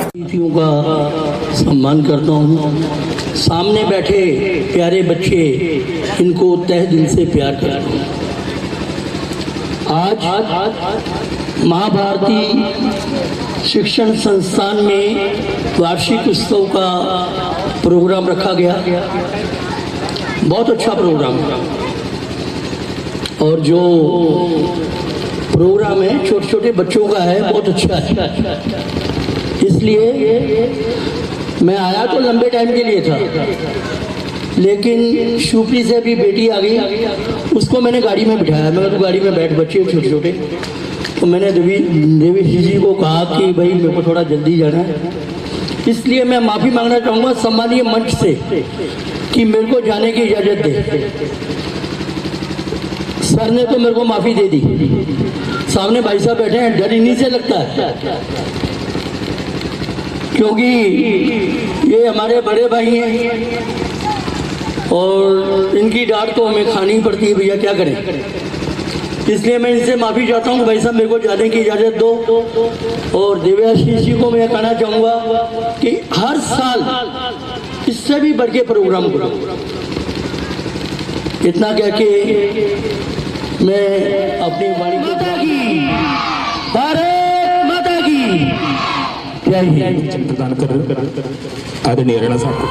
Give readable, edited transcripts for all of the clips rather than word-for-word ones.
अतिथियों का सम्मान करता हूँ। सामने बैठे प्यारे बच्चे, इनको तहे दिल से प्यार करता हूँ। आज महाभारती शिक्षण संस्थान में वार्षिक उत्सव का प्रोग्राम रखा गया। बहुत अच्छा प्रोग्राम और जो प्रोग्राम है छोटे छोटे बच्चों का है, बहुत अच्छा है। इसलिए मैं आया तो लंबे टाइम के लिए था, लेकिन शुपी से भी बेटी आ गई, उसको मैंने गाड़ी में बिठाया। मैं तो गाड़ी में बैठ, बच्चे छोटे छोटे, तो मैंने देवी जी को कहा कि भाई मेरे को थोड़ा जल्दी जाना है। इसलिए मैं माफ़ी मांगना चाहूँगा सम्मानीय मंच से कि मेरे को जाने की इजाज़त दे। सर ने तो मेरे को माफ़ी दे दी, सामने भाई साहब बैठे हैं, डर इन्हीं से लगता है, क्योंकि ये हमारे बड़े भाई हैं और इनकी डांट तो हमें खानी ही पड़ती है, भैया क्या करें। इसलिए मैं इनसे माफ़ी चाहता हूँ, भाई साहब मेरे को जाने की इजाज़त दो। और देव्याशीष जी को मैं कहना चाहूँगा कि हर साल इससे भी बढ़ के प्रोग्राम करो। इतना कह के मैं अपनी वाणी को भारत माता की प्रदान कर आदरणीय राणा साहब को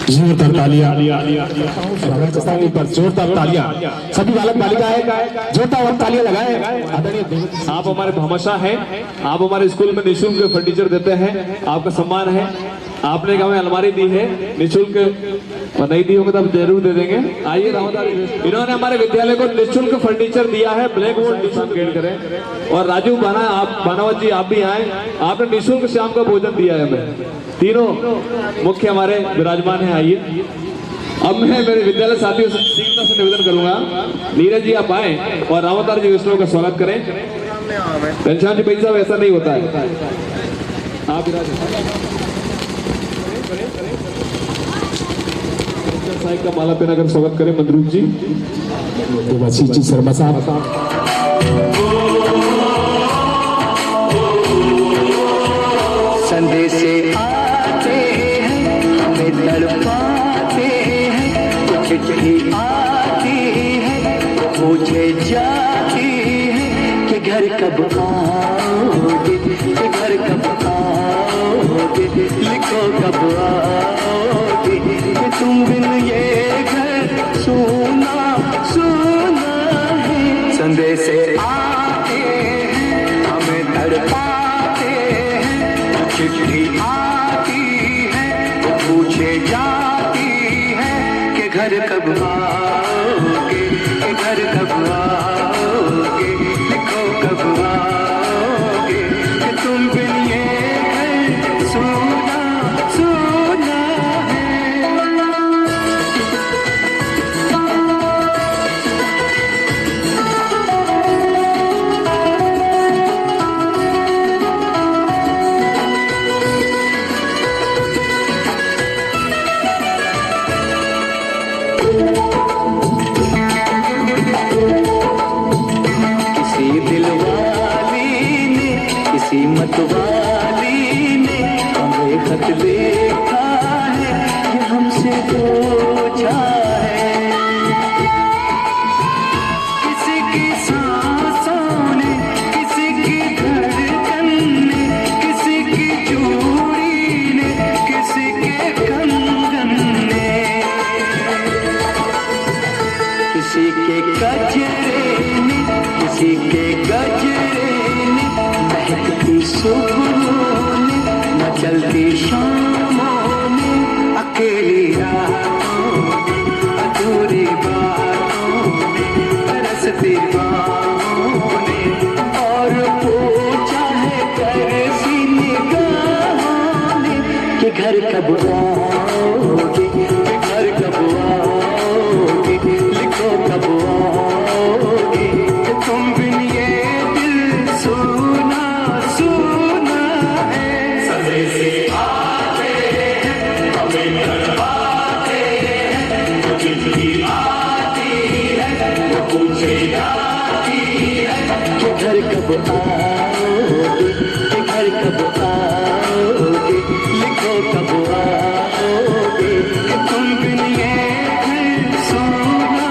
जोरदार तालियां एक बार जोरदार तालियां सभी बालक बालिकाएं जोरदार तालियां लगाएं। आदरणीय आप हमारे भामाशाह हैं, आप हमारे स्कूल में निःशुल्क फर्नीचर देते हैं, आपका सम्मान है। आपने हमें अलमारी दी है निःशुल्क, और नहीं दी होगी तो हम जरूर दे देंगे। आइए रामदार, इन्होंने हमारे विद्यालय को निःशुल्क फर्नीचर दिया है, ब्लैक बोर्ड निःशुल्क गेट करें। और राजू बाना, आप बानावत जी आप भी आए, आपने निःशुल्क शाम का भोजन दिया है हमें। तीनों मुख्य हमारे विराजमान हैं। आइए अब मैं मेरे विद्यालय साथियों से शीघ्रता से निवेदन करूंगा, नीरज जी आप आए और रामदार जी विष्णु का स्वागत करें। घनश्याम जी भाई साहब ऐसा नहीं होता है, आप साहिब का माला पहना कर स्वागत करें। मंद्रूप जी, देवाशीष जी शर्मा साहब, संदेश आते हैं हमें तड़पाते हैं, कुछ चिट्ठी आती है पूछे जाती है कि घर कब आओगे, कि घर कब आओगे, लिखो कब आओगे, कि तुम बिन ये घर सुना सुना है। संदेश आते हैं हमें तड़पाते हैं, चिट्ठी आती है वो पूछे जाती है कि घर कब आओगे, कि घर कब आओगे, लिखो कब आओगे, कि तुम बिन ये घर सुना सुना है। किसी दिलवाली ने, किसी मतवाली ने हमें खत लिखा है कि हमसे पूछा है। किसी की सांसों ने, किसी की धड़कन ने, किसी की चूड़ी ने, किसी के कंगन ने, किसी के गजरे ने, किसी के गजरे ने, महकती सुबह ने, मचलती शामों ने, अकेली रातों ने, अधूरी बातों ने, तरसती बाहों ने, और पूछा है तरसी निगाहों ने कि घर कब आओगे, कि घर कब आओगे, लिखो कब आओगे, कि तुम बिन ये दिल सुना सुना है। संदेश आते हैं हमें तड़पाते हैं, वो चिट्ठी आती है वो पूछे जाती है कि घर कब आओगे, कि घर कब आओगे, लिखो कब आओगे, कि तुम बिन ये घर सुना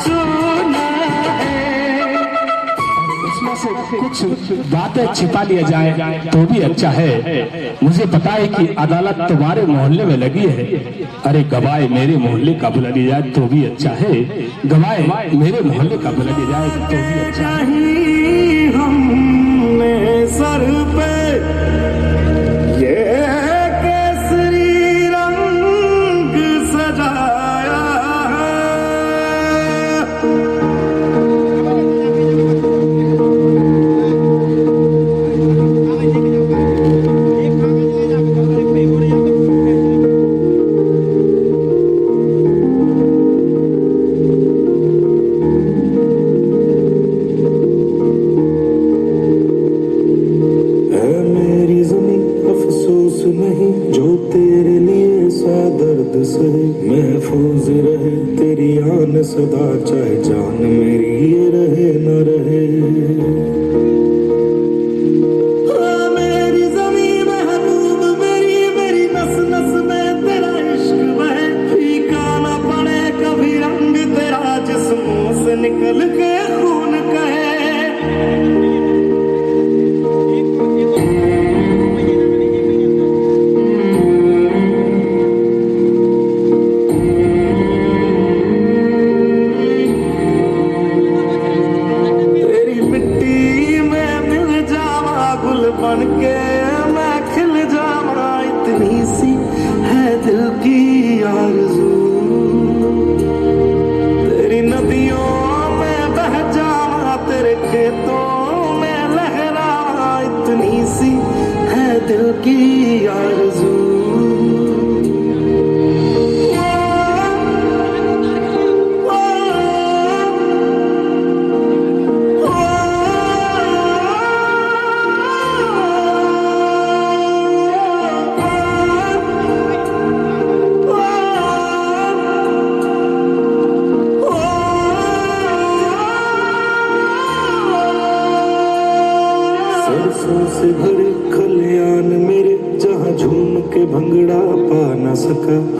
सुना है। उसमें से कुछ बातें छिपा लिया जाए तो भी अच्छा है। मुझे पता है कि अदालत तुम्हारे मोहल्ले में लगी है, अरे गवाए मेरे मोहल्ले का बुला लिया जाए तो भी अच्छा है, गवाए मेरे मोहल्ले का बुला लिया जाए तो भी अच्छा है। हमने सर पे ये केसरी रंग सजाया है, महफूज रहे तेरी आन सदा, चाहे जान मेरी ये रहे न रहे। मेरी ज़मीं महबूब मेरी, मेरी नस नस में तेरा इश्क बहे, फीका न पड़े कभी रंग तेरा, जिस्मों से निकल के खून कहे।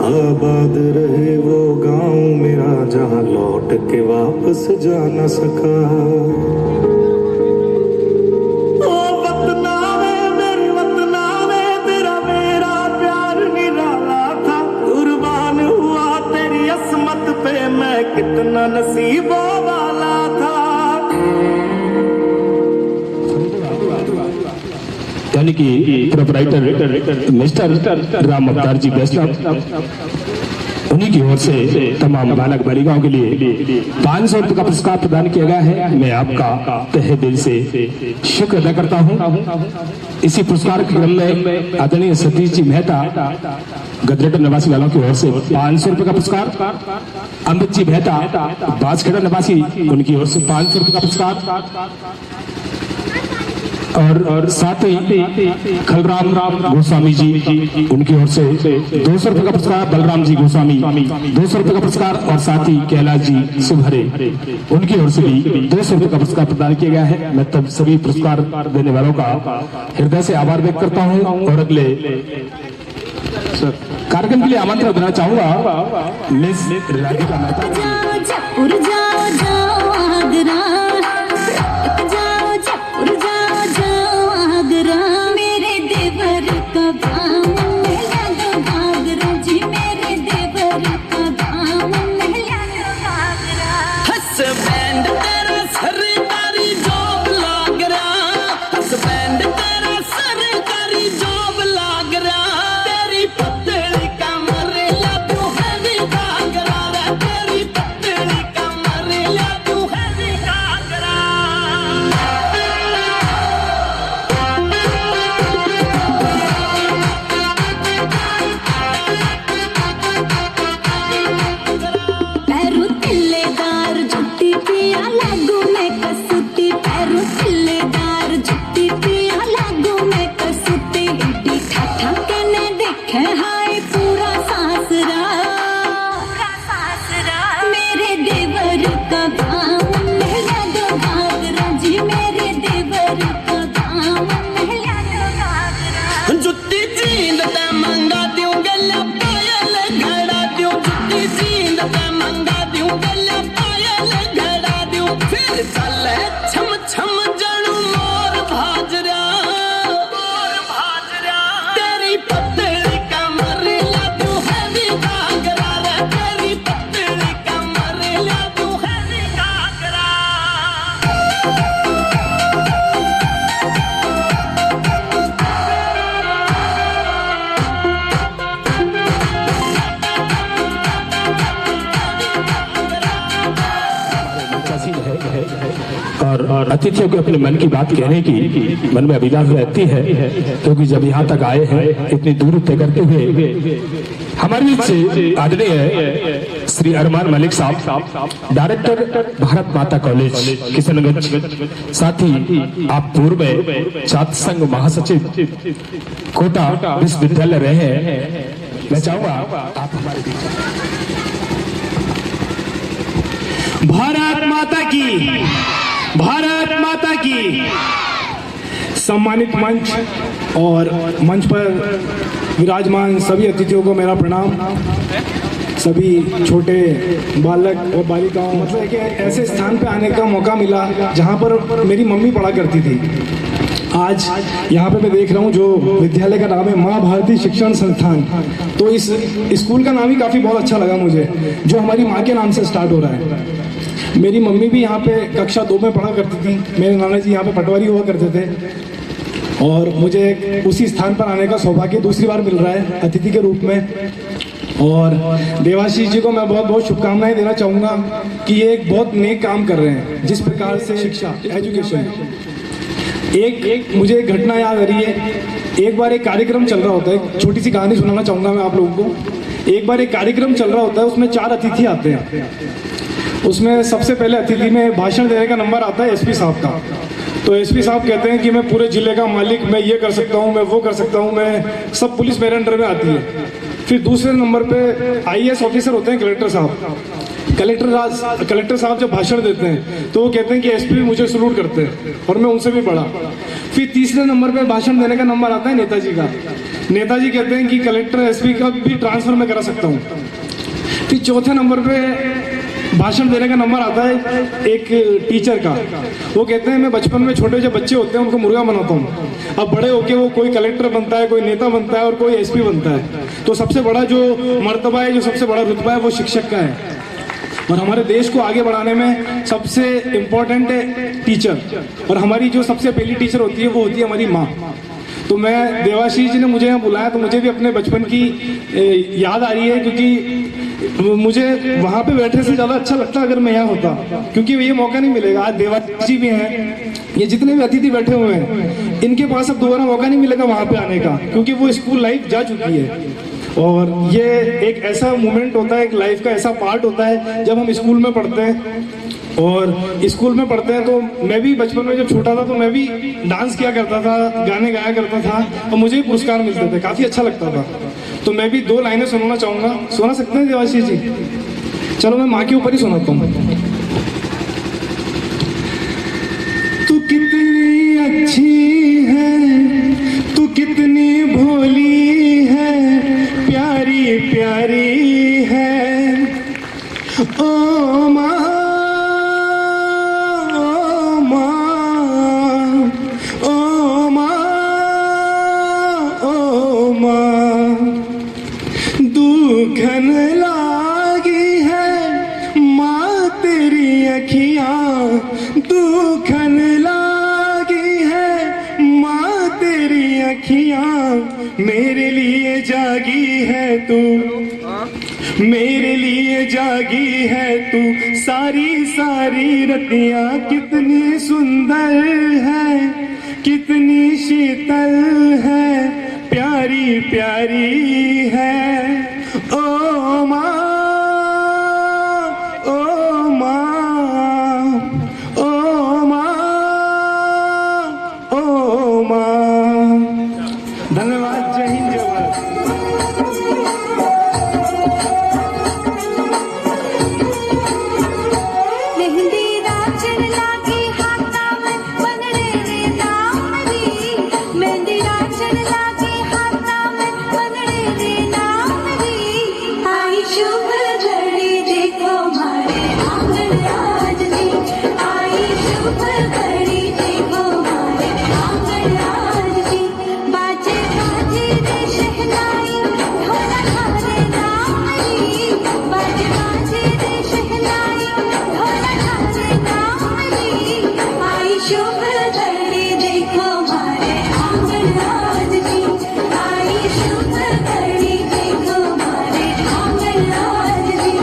आबाद रहे वो गांव मेरा जहां लौट के वापस जा न सका। ओ वतना वे मेरे वतना वे तेरा मेरा प्यार निराला था, कुर्बान हुआ तेरी असमत पे मैं कितना नसीबों वाला था। यानी कि प्रोपराइटर मिस्टर राम अवतार जी वैष्णव, उन्हीं की ओर से तमाम बालक बालिकाओं के लिए 500 रुपये का पुरस्कार प्रदान किया गया है। मैं आपका तहे दिल से शुक्र अदा करता हूं। इसी पुरस्कार के क्रम में आदरणीय सतीश जी मेहता गदरेटर निवासी वालों की ओर से 500 रुपये का पुरस्कार, अमित जी मेहता बांसखेड़ा निवासी, उनकी ओर से 500 रुपये का पुरस्कार, और साथ ही खलराम गोस्वामी जी, उनकी ओर से 200 रुपये का पुरस्कार, बलराम जी गोस्वामी 200 रुपये का पुरस्कार, और साथ ही कैलाश जी सुभरे, उनकी ओर से भी 200 रुपये का पुरस्कार प्रदान किया गया है। मैं तब सभी पुरस्कार देने वालों का हृदय से आभार व्यक्त करता हूं और अगले कार्यक्रम के लिए आमंत्रण देना चाहूंगा मिस राधिका मेहता। और अतिथियों को अपने मन की बात कहने की मन में अभिलाषा रहती है, क्योंकि जब यहाँ तक आए हैं इतनी दूर तय करते हुए हमारे बीच से आदरणीय श्री अरमान मलिक साहब, डायरेक्टर भारत माता कॉलेज किशनगंज, साथ ही आप पूर्व में छात्र संघ महासचिव कोटा विश्वविद्यालय रहे हैं। मैं चाहूंगा आप हमारे बीच। भारत माता की, भारत माता की। सम्मानित मंच और मंच पर विराजमान सभी अतिथियों को मेरा प्रणाम। सभी छोटे बालक और बालिकाओं, मतलब कि ऐसे स्थान पे आने का मौका मिला जहाँ पर मेरी मम्मी पढ़ा करती थी। आज यहाँ पे मैं देख रहा हूँ जो विद्यालय का नाम है माँ भारती शिक्षण संस्थान, तो इस स्कूल का नाम ही काफ़ी बहुत अच्छा लगा मुझे, जो हमारी माँ के नाम से स्टार्ट हो रहा है। मेरी मम्मी भी यहाँ पे कक्षा 2 में पढ़ा करती थी, मेरे नाना जी यहाँ पे पटवारी हुआ करते थे, और मुझे उसी स्थान पर आने का सौभाग्य दूसरी बार मिल रहा है अतिथि के रूप में। और देवाशीष जी को मैं बहुत बहुत शुभकामनाएं देना चाहूँगा कि ये एक बहुत नेक काम कर रहे हैं। जिस प्रकार से शिक्षा एजुकेशन, एक मुझे एक घटना याद आ रही है। एक बार एक कार्यक्रम चल रहा होता है, एक छोटी सी कहानी सुनाना चाहूँगा मैं आप लोगों को। एक बार एक कार्यक्रम चल रहा होता है, उसमें 4 अतिथि आते हैं। उसमें सबसे पहले अतिथि में भाषण देने का नंबर आता है एसपी साहब का। तो एसपी साहब कहते हैं कि मैं पूरे जिले का मालिक, मैं ये कर सकता हूँ, मैं वो कर सकता हूँ, मैं सब पुलिस मेरे अंडर में आती है। फिर दूसरे नंबर पे आईएएस ऑफिसर होते हैं कलेक्टर साहब। कलेक्टर साहब जब भाषण देते हैं तो वो कहते हैं कि एसपी भी मुझे सलूट करते हैं और मैं उनसे भी पढ़ा। फिर तीसरे नंबर पे भाषण देने का नंबर आता है नेताजी का। नेताजी कहते हैं कि कलेक्टर एसपी का भी ट्रांसफर मैं करा सकता हूँ। फिर चौथे नंबर पे भाषण देने का नंबर आता है एक टीचर का। वो कहते हैं मैं बचपन में छोटे जो बच्चे होते हैं उनको मुर्गा बनाता हूँ, अब बड़े होके वो कोई कलेक्टर बनता है, कोई नेता बनता है और कोई एसपी बनता है। तो सबसे बड़ा जो मर्तबा है, जो सबसे बड़ा रुतबा है वो शिक्षक का है। और हमारे देश को आगे बढ़ाने में सबसे इम्पोर्टेंट है टीचर, और हमारी जो सबसे पहली टीचर होती है वो होती है हमारी माँ। तो मैं देवाशीष जी ने मुझे यहाँ बुलाया तो मुझे भी अपने बचपन की याद आ रही है, क्योंकि मुझे वहाँ पे बैठने से ज़्यादा अच्छा लगता अगर मैं यहाँ होता, क्योंकि ये मौका नहीं मिलेगा। आज देवाशीष जी भी हैं, ये जितने भी अतिथि बैठे हुए हैं, इनके पास अब दोबारा मौका नहीं मिलेगा वहाँ पे आने का, क्योंकि वो स्कूल लाइफ जा चुकी है। और ये एक ऐसा मोमेंट होता है, एक लाइफ का ऐसा पार्ट होता है जब हम स्कूल में पढ़ते हैं। और स्कूल में पढ़ते हैं तो मैं भी बचपन में जब छोटा था तो मैं भी डांस किया करता था, गाने गाया करता था और मुझे भी पुरस्कार मिलते थे, काफ़ी अच्छा लगता था। तो मैं भी 2 लाइनें सुनाना चाहूँगा। सुना सकते हैं देवाशीष जी? चलो मैं माँ के ऊपर ही सुनाता हूँ। तू कितनी अच्छी है, तू कितनी भोली है, प्यारी प्यारी है ओ माँ, ओ माँ, ओ माँ, ओ माँ। दुखन लागी है माँ तेरी अखियाँ, दुखन लागी है माँ तेरी अखियाँ, मेरे लिए जागी है तू, मेरे लिए जागी है तू, सारी सारी रतियाँ कितनी सुंदर है, कितनी शीतल है, प्यारी प्यारी है ओ माँ, ओ माँ, ओ माँ, ओ माँ। धन्यवाद। जय हिंद, जय भारत। मेहंदी राचन लागी हाथा में बनरे रे नाम री, मेहंदी राचन लागी हाथा में बनरे रे नाम री। आई शुभ घड़ी देखो हमारे आंगन आज दी, आई शुभ घड़ी देखो हमारे आंगन आज दी। बाजे बाजे रे शहनाई ढोला थारे नाम री, बाजे बाजे रे शहनाई ढोला थारे नाम री। आई शुभ घड़ी देखो हमारे आंगन आज दी, आई शुभ घड़ी देखो हमारे आंगन आज दी।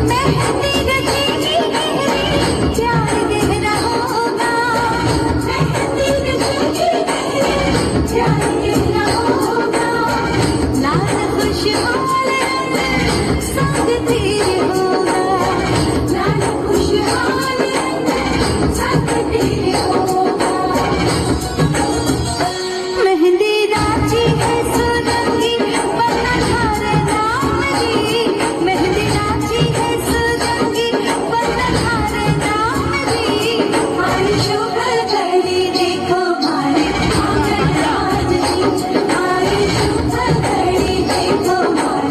मेहंदी रचेगी मेरी प्यार गहरा होगा, मेहंदी रचेगी मेरी प्यार गहरा होगा। लाल खुशहाल रंग संग तेरे होगा, लाल खुशहाल रंग संग तेरे होगा। मेहंदी राची है सुरंगी बन्ना थारे नाम री, मेहंदी राची है सुरंगी बन्ना थारे नाम री। आई शुभ घड़ी देखो हमारे आंगन आज दी, आई शुभ घड़ी देखो हमारे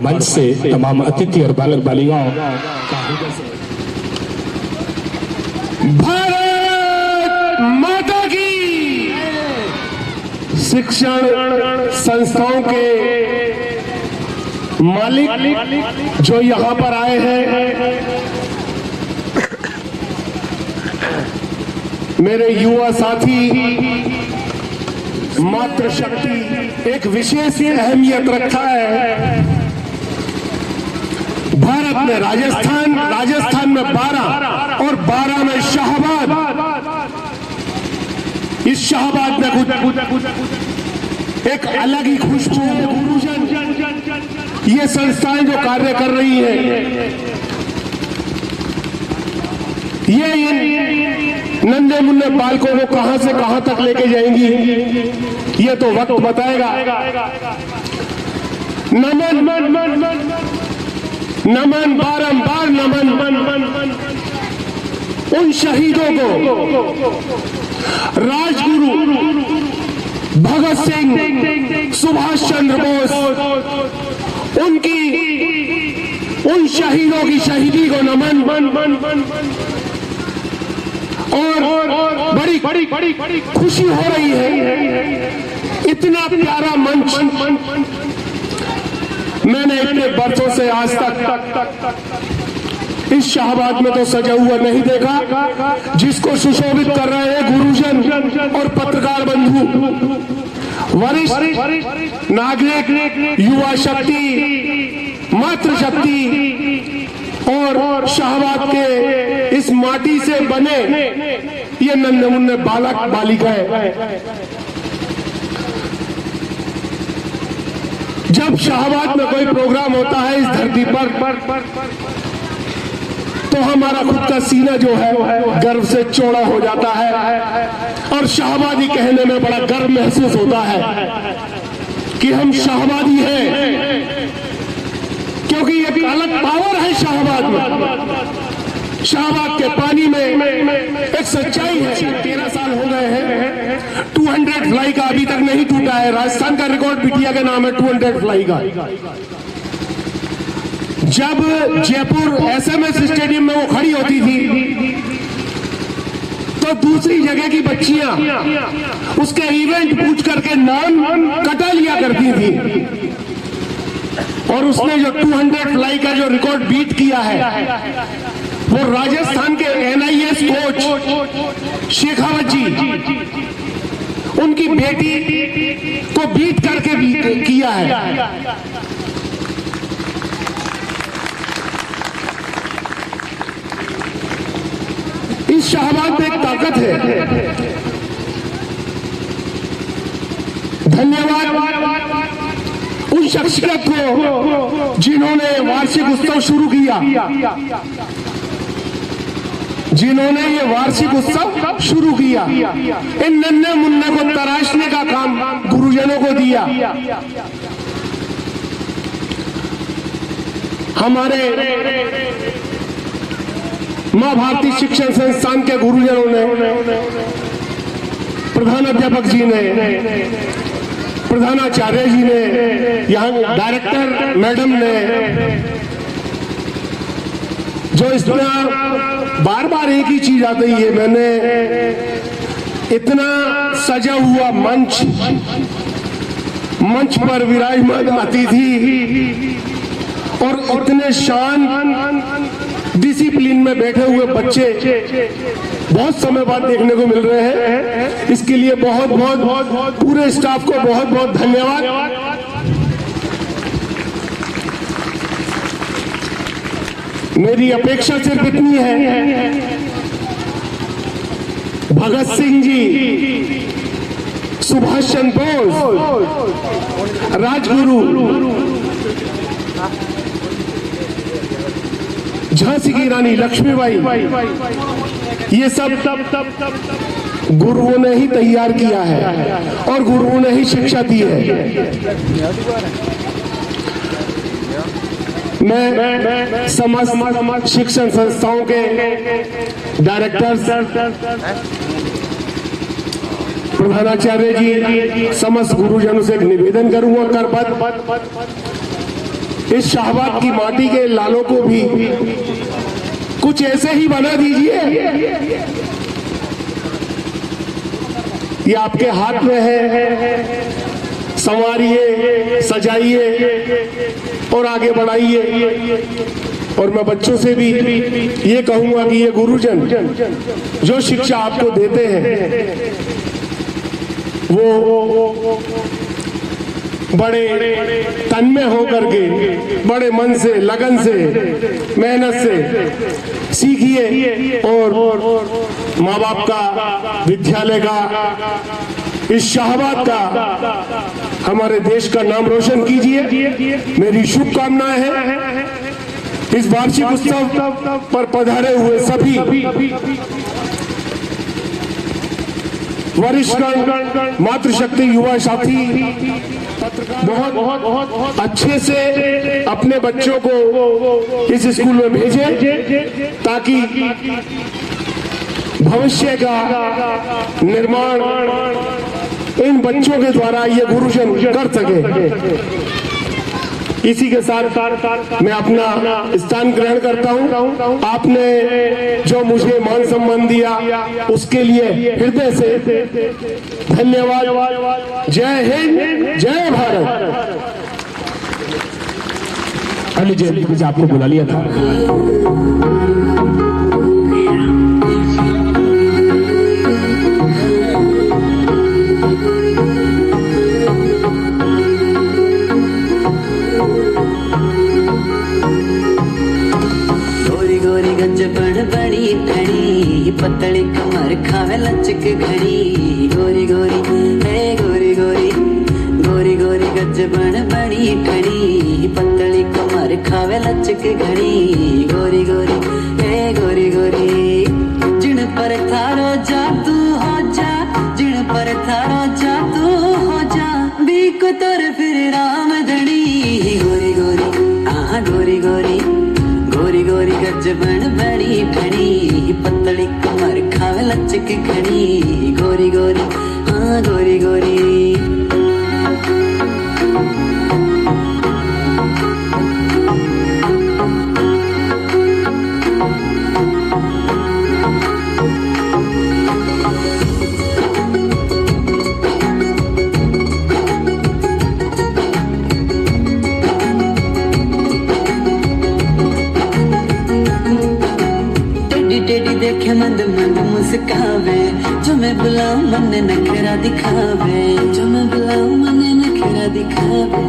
मंच से तमाम अतिथि और बालक बालिकाओं का हृदय से भारत माता की। शिक्षण संस्थाओं के मालिक जो यहाँ पर आए हैं, मेरे युवा साथी, मातृशक्ति एक विशेष अहमियत रखता है। भारत में राजस्थान में 12 और 12 में शाहबाद। इस शाहबाद में कुछ एक अलग ही खुशबू है। गुरुजन ये संस्थाएं जो कार्य कर रही हैं, ये नन्हे मुन्ने बालकों को कहां से कहां तक लेके जाएंगी, ये तो वक्त बताएगा। नमन बारंबार नमन उन शहीदों को, राजगुरु भगत सिंह, सुभाष चंद्र बोस, उन शहीदों की शहीदी को नमन। और बड़ी खुशी हो रही है। इतना प्यारा मंच मैंने इतने बरसों से आज तक इस शाहबाद में तो सजा हुआ नहीं देखा, जिसको सुशोभित कर रहे हैं गुरुजन और पत्रकार बंधु, वरिष्ठ नागरिक, युवा शक्ति, मातृशक्ति और शाहबाद के इस माटी से बने ये नन्हे मुन्ने बालक बालिकाएं। जब शाहबाद में कोई प्रोग्राम होता है इस धरती पर, तो हमारा खुद का सीना जो है गर्व से चौड़ा हो जाता है और शाहबादी कहने में बड़ा गर्व महसूस होता है कि हम शाहबादी हैं, क्योंकि एक अलग पावर है शाहबाद में। शाहबाद के पानी में एक सच्चाई है। 13 साल हो गए हैं, 200 फ्लाई का अभी तक नहीं टूटा है। राजस्थान का रिकॉर्ड बिटिया के नाम है 200 फ्लाई का। जब जयपुर एसएमएस स्टेडियम में वो खड़ी होती थी, तो दूसरी जगह की बच्चियां उसके इवेंट पूछ करके नाम कटा लिया करती थी। और उसने जो 200 फ्लाई का जो रिकॉर्ड बीट किया है, वो राजस्थान के एनआईएस कोच शेखावत जी, उनकी बेटी को बीट करके किया है। इस शाहबाद में एक ताकत है। धन्यवाद उन शख्सियत को जिन्होंने वार्षिक उत्सव शुरू किया, जिन्होंने ये वार्षिक उत्सव शुरू किया। इन नन्हे मुन्ने को तराशने का काम गुरुजनों को दिया। हमारे मां भारती शिक्षण संस्थान के गुरुजनों ने, प्रधानाध्यापक जी ने, प्रधानाचार्य जी ने, यहाँ डायरेक्टर मैडम ने, जो इसमें बार बार एक ही चीज आती है, मैंने इतना सजा हुआ मंच पर विराजमान अतिथि और इतने शान डिसिप्लिन में बैठे हुए बच्चे बहुत समय बाद देखने को मिल रहे हैं। इसके लिए बहुत बहुत पूरे स्टाफ को बहुत बहुत धन्यवाद। मेरी अपेक्षा सिर्फ इतनी है, भगत सिंह जी, सुभाष चंद्र बोस, राजगुरु, झांसी की रानी लक्ष्मीबाई, ये सब गुरुओं ने ही तैयार किया है और गुरुओं ने ही शिक्षा दी है। मैं समस्त शिक्षण संस्थाओं के डायरेक्टर्स, प्रधानाचार्य जी, समस्त गुरुजनों से एक निवेदन करूंगा, इस शाहबाद की माटी के लालों को भी कुछ ऐसे ही बना दीजिए। ये आपके हाथ में है, संवारिए, सजाइए और आगे बढ़ाइए। और मैं बच्चों से भी ये कहूंगा कि ये गुरुजन जो शिक्षा आपको देते हैं वो बड़े तन में होकर के, बड़े मन से, लगन से, मेहनत से सीखिए और माँ बाप का, विद्यालय का, इस शाहबाद का, हमारे देश का नाम रोशन कीजिए। मेरी शुभकामनाएं हैं। इस वार्षिक उत्सव पर पधारे हुए सभी वरिष्ठ मातृशक्ति युवा साथी बहुत अच्छे से अपने बच्चों को इस स्कूल में भेजें ताकि भविष्य का निर्माण इन बच्चों के द्वारा ये गुरुजन कर सके। इसी के साथ मैं अपना स्थान ग्रहण करता हूं। आपने जो मुझे मान सम्मान दिया उसके लिए हृदय से धन्यवाद। जय हिंद, जय भारत। अली जी आपको बुला लिया था। बड़ी घड़ी पतली कमर खावे लचक घड़ी। गोरी गोरी है गोरी गोरी, गोरी गोरी गजबन बड़ी घड़ी पतली कमर खावे लचक घड़ी। गोरी गोरी है गोरी गोरी, जिन पर थारो जादू हो जा, जिन पर थारो जादू हो जा, बीको तोर फिर राम धनी। गोरी गोरी आहा गोरी गोरी, गोरी गोरी गजबन बड़ी घड़ी पतली कमर खावे लचक घड़ी। गोरी गोरी हाँ गोरी गोरी। देखे मंद मंद मुस्कावे, जो मैं बुलाऊं मन नखरा दिखावे, जो मैं बुलाऊं मन नखरा दिखावे।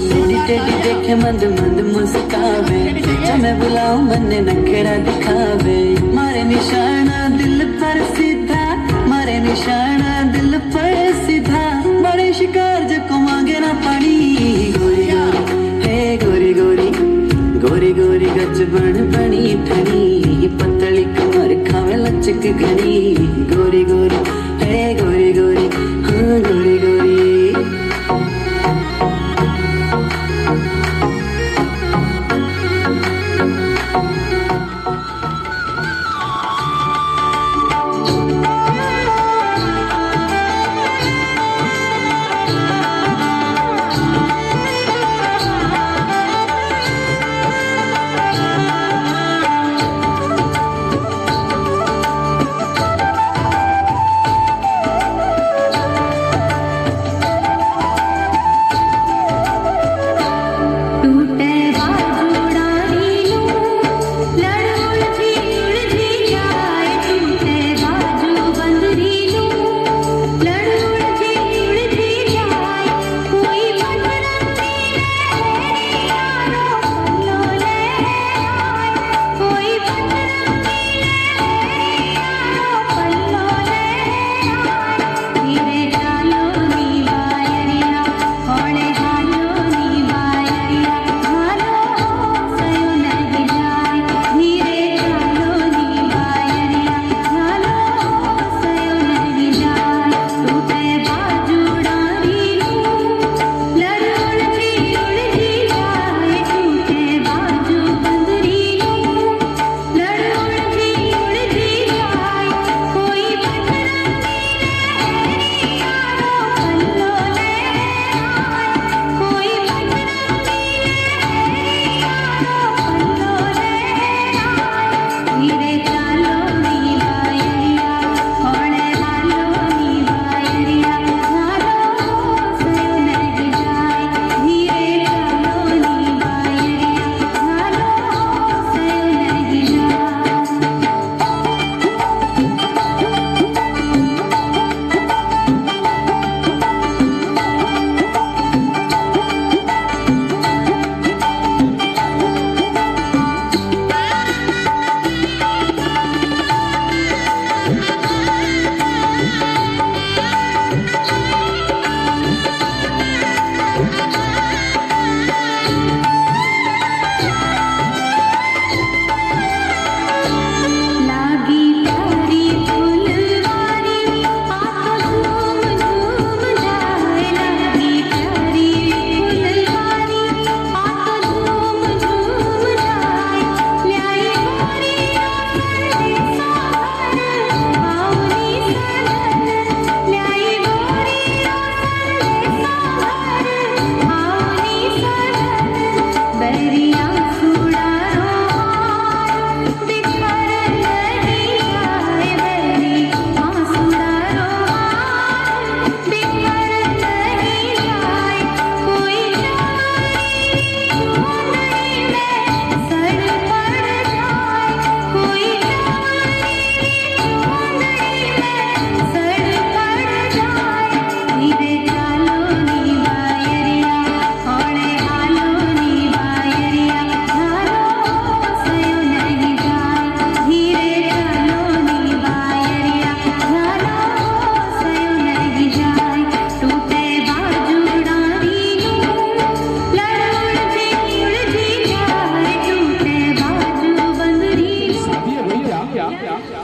टेढ़ी टेढ़ी देखे मंद मंद मुस्कावे, जो मैं बुलाऊं मन नखरा दिखावे। मारे निशाना दिल पर सीधा, मारे निशाना दिल पर सीधा, बड़े शिकार जो मांगे ना पानी। गोरी गोरी है गोरी गोरी, गोरी गोरी गजबन बड़ी ठनी पतली कमर खावे लचक घनी। गोरी गोरी है गोरी गोरी हाँ गोरी गोरी।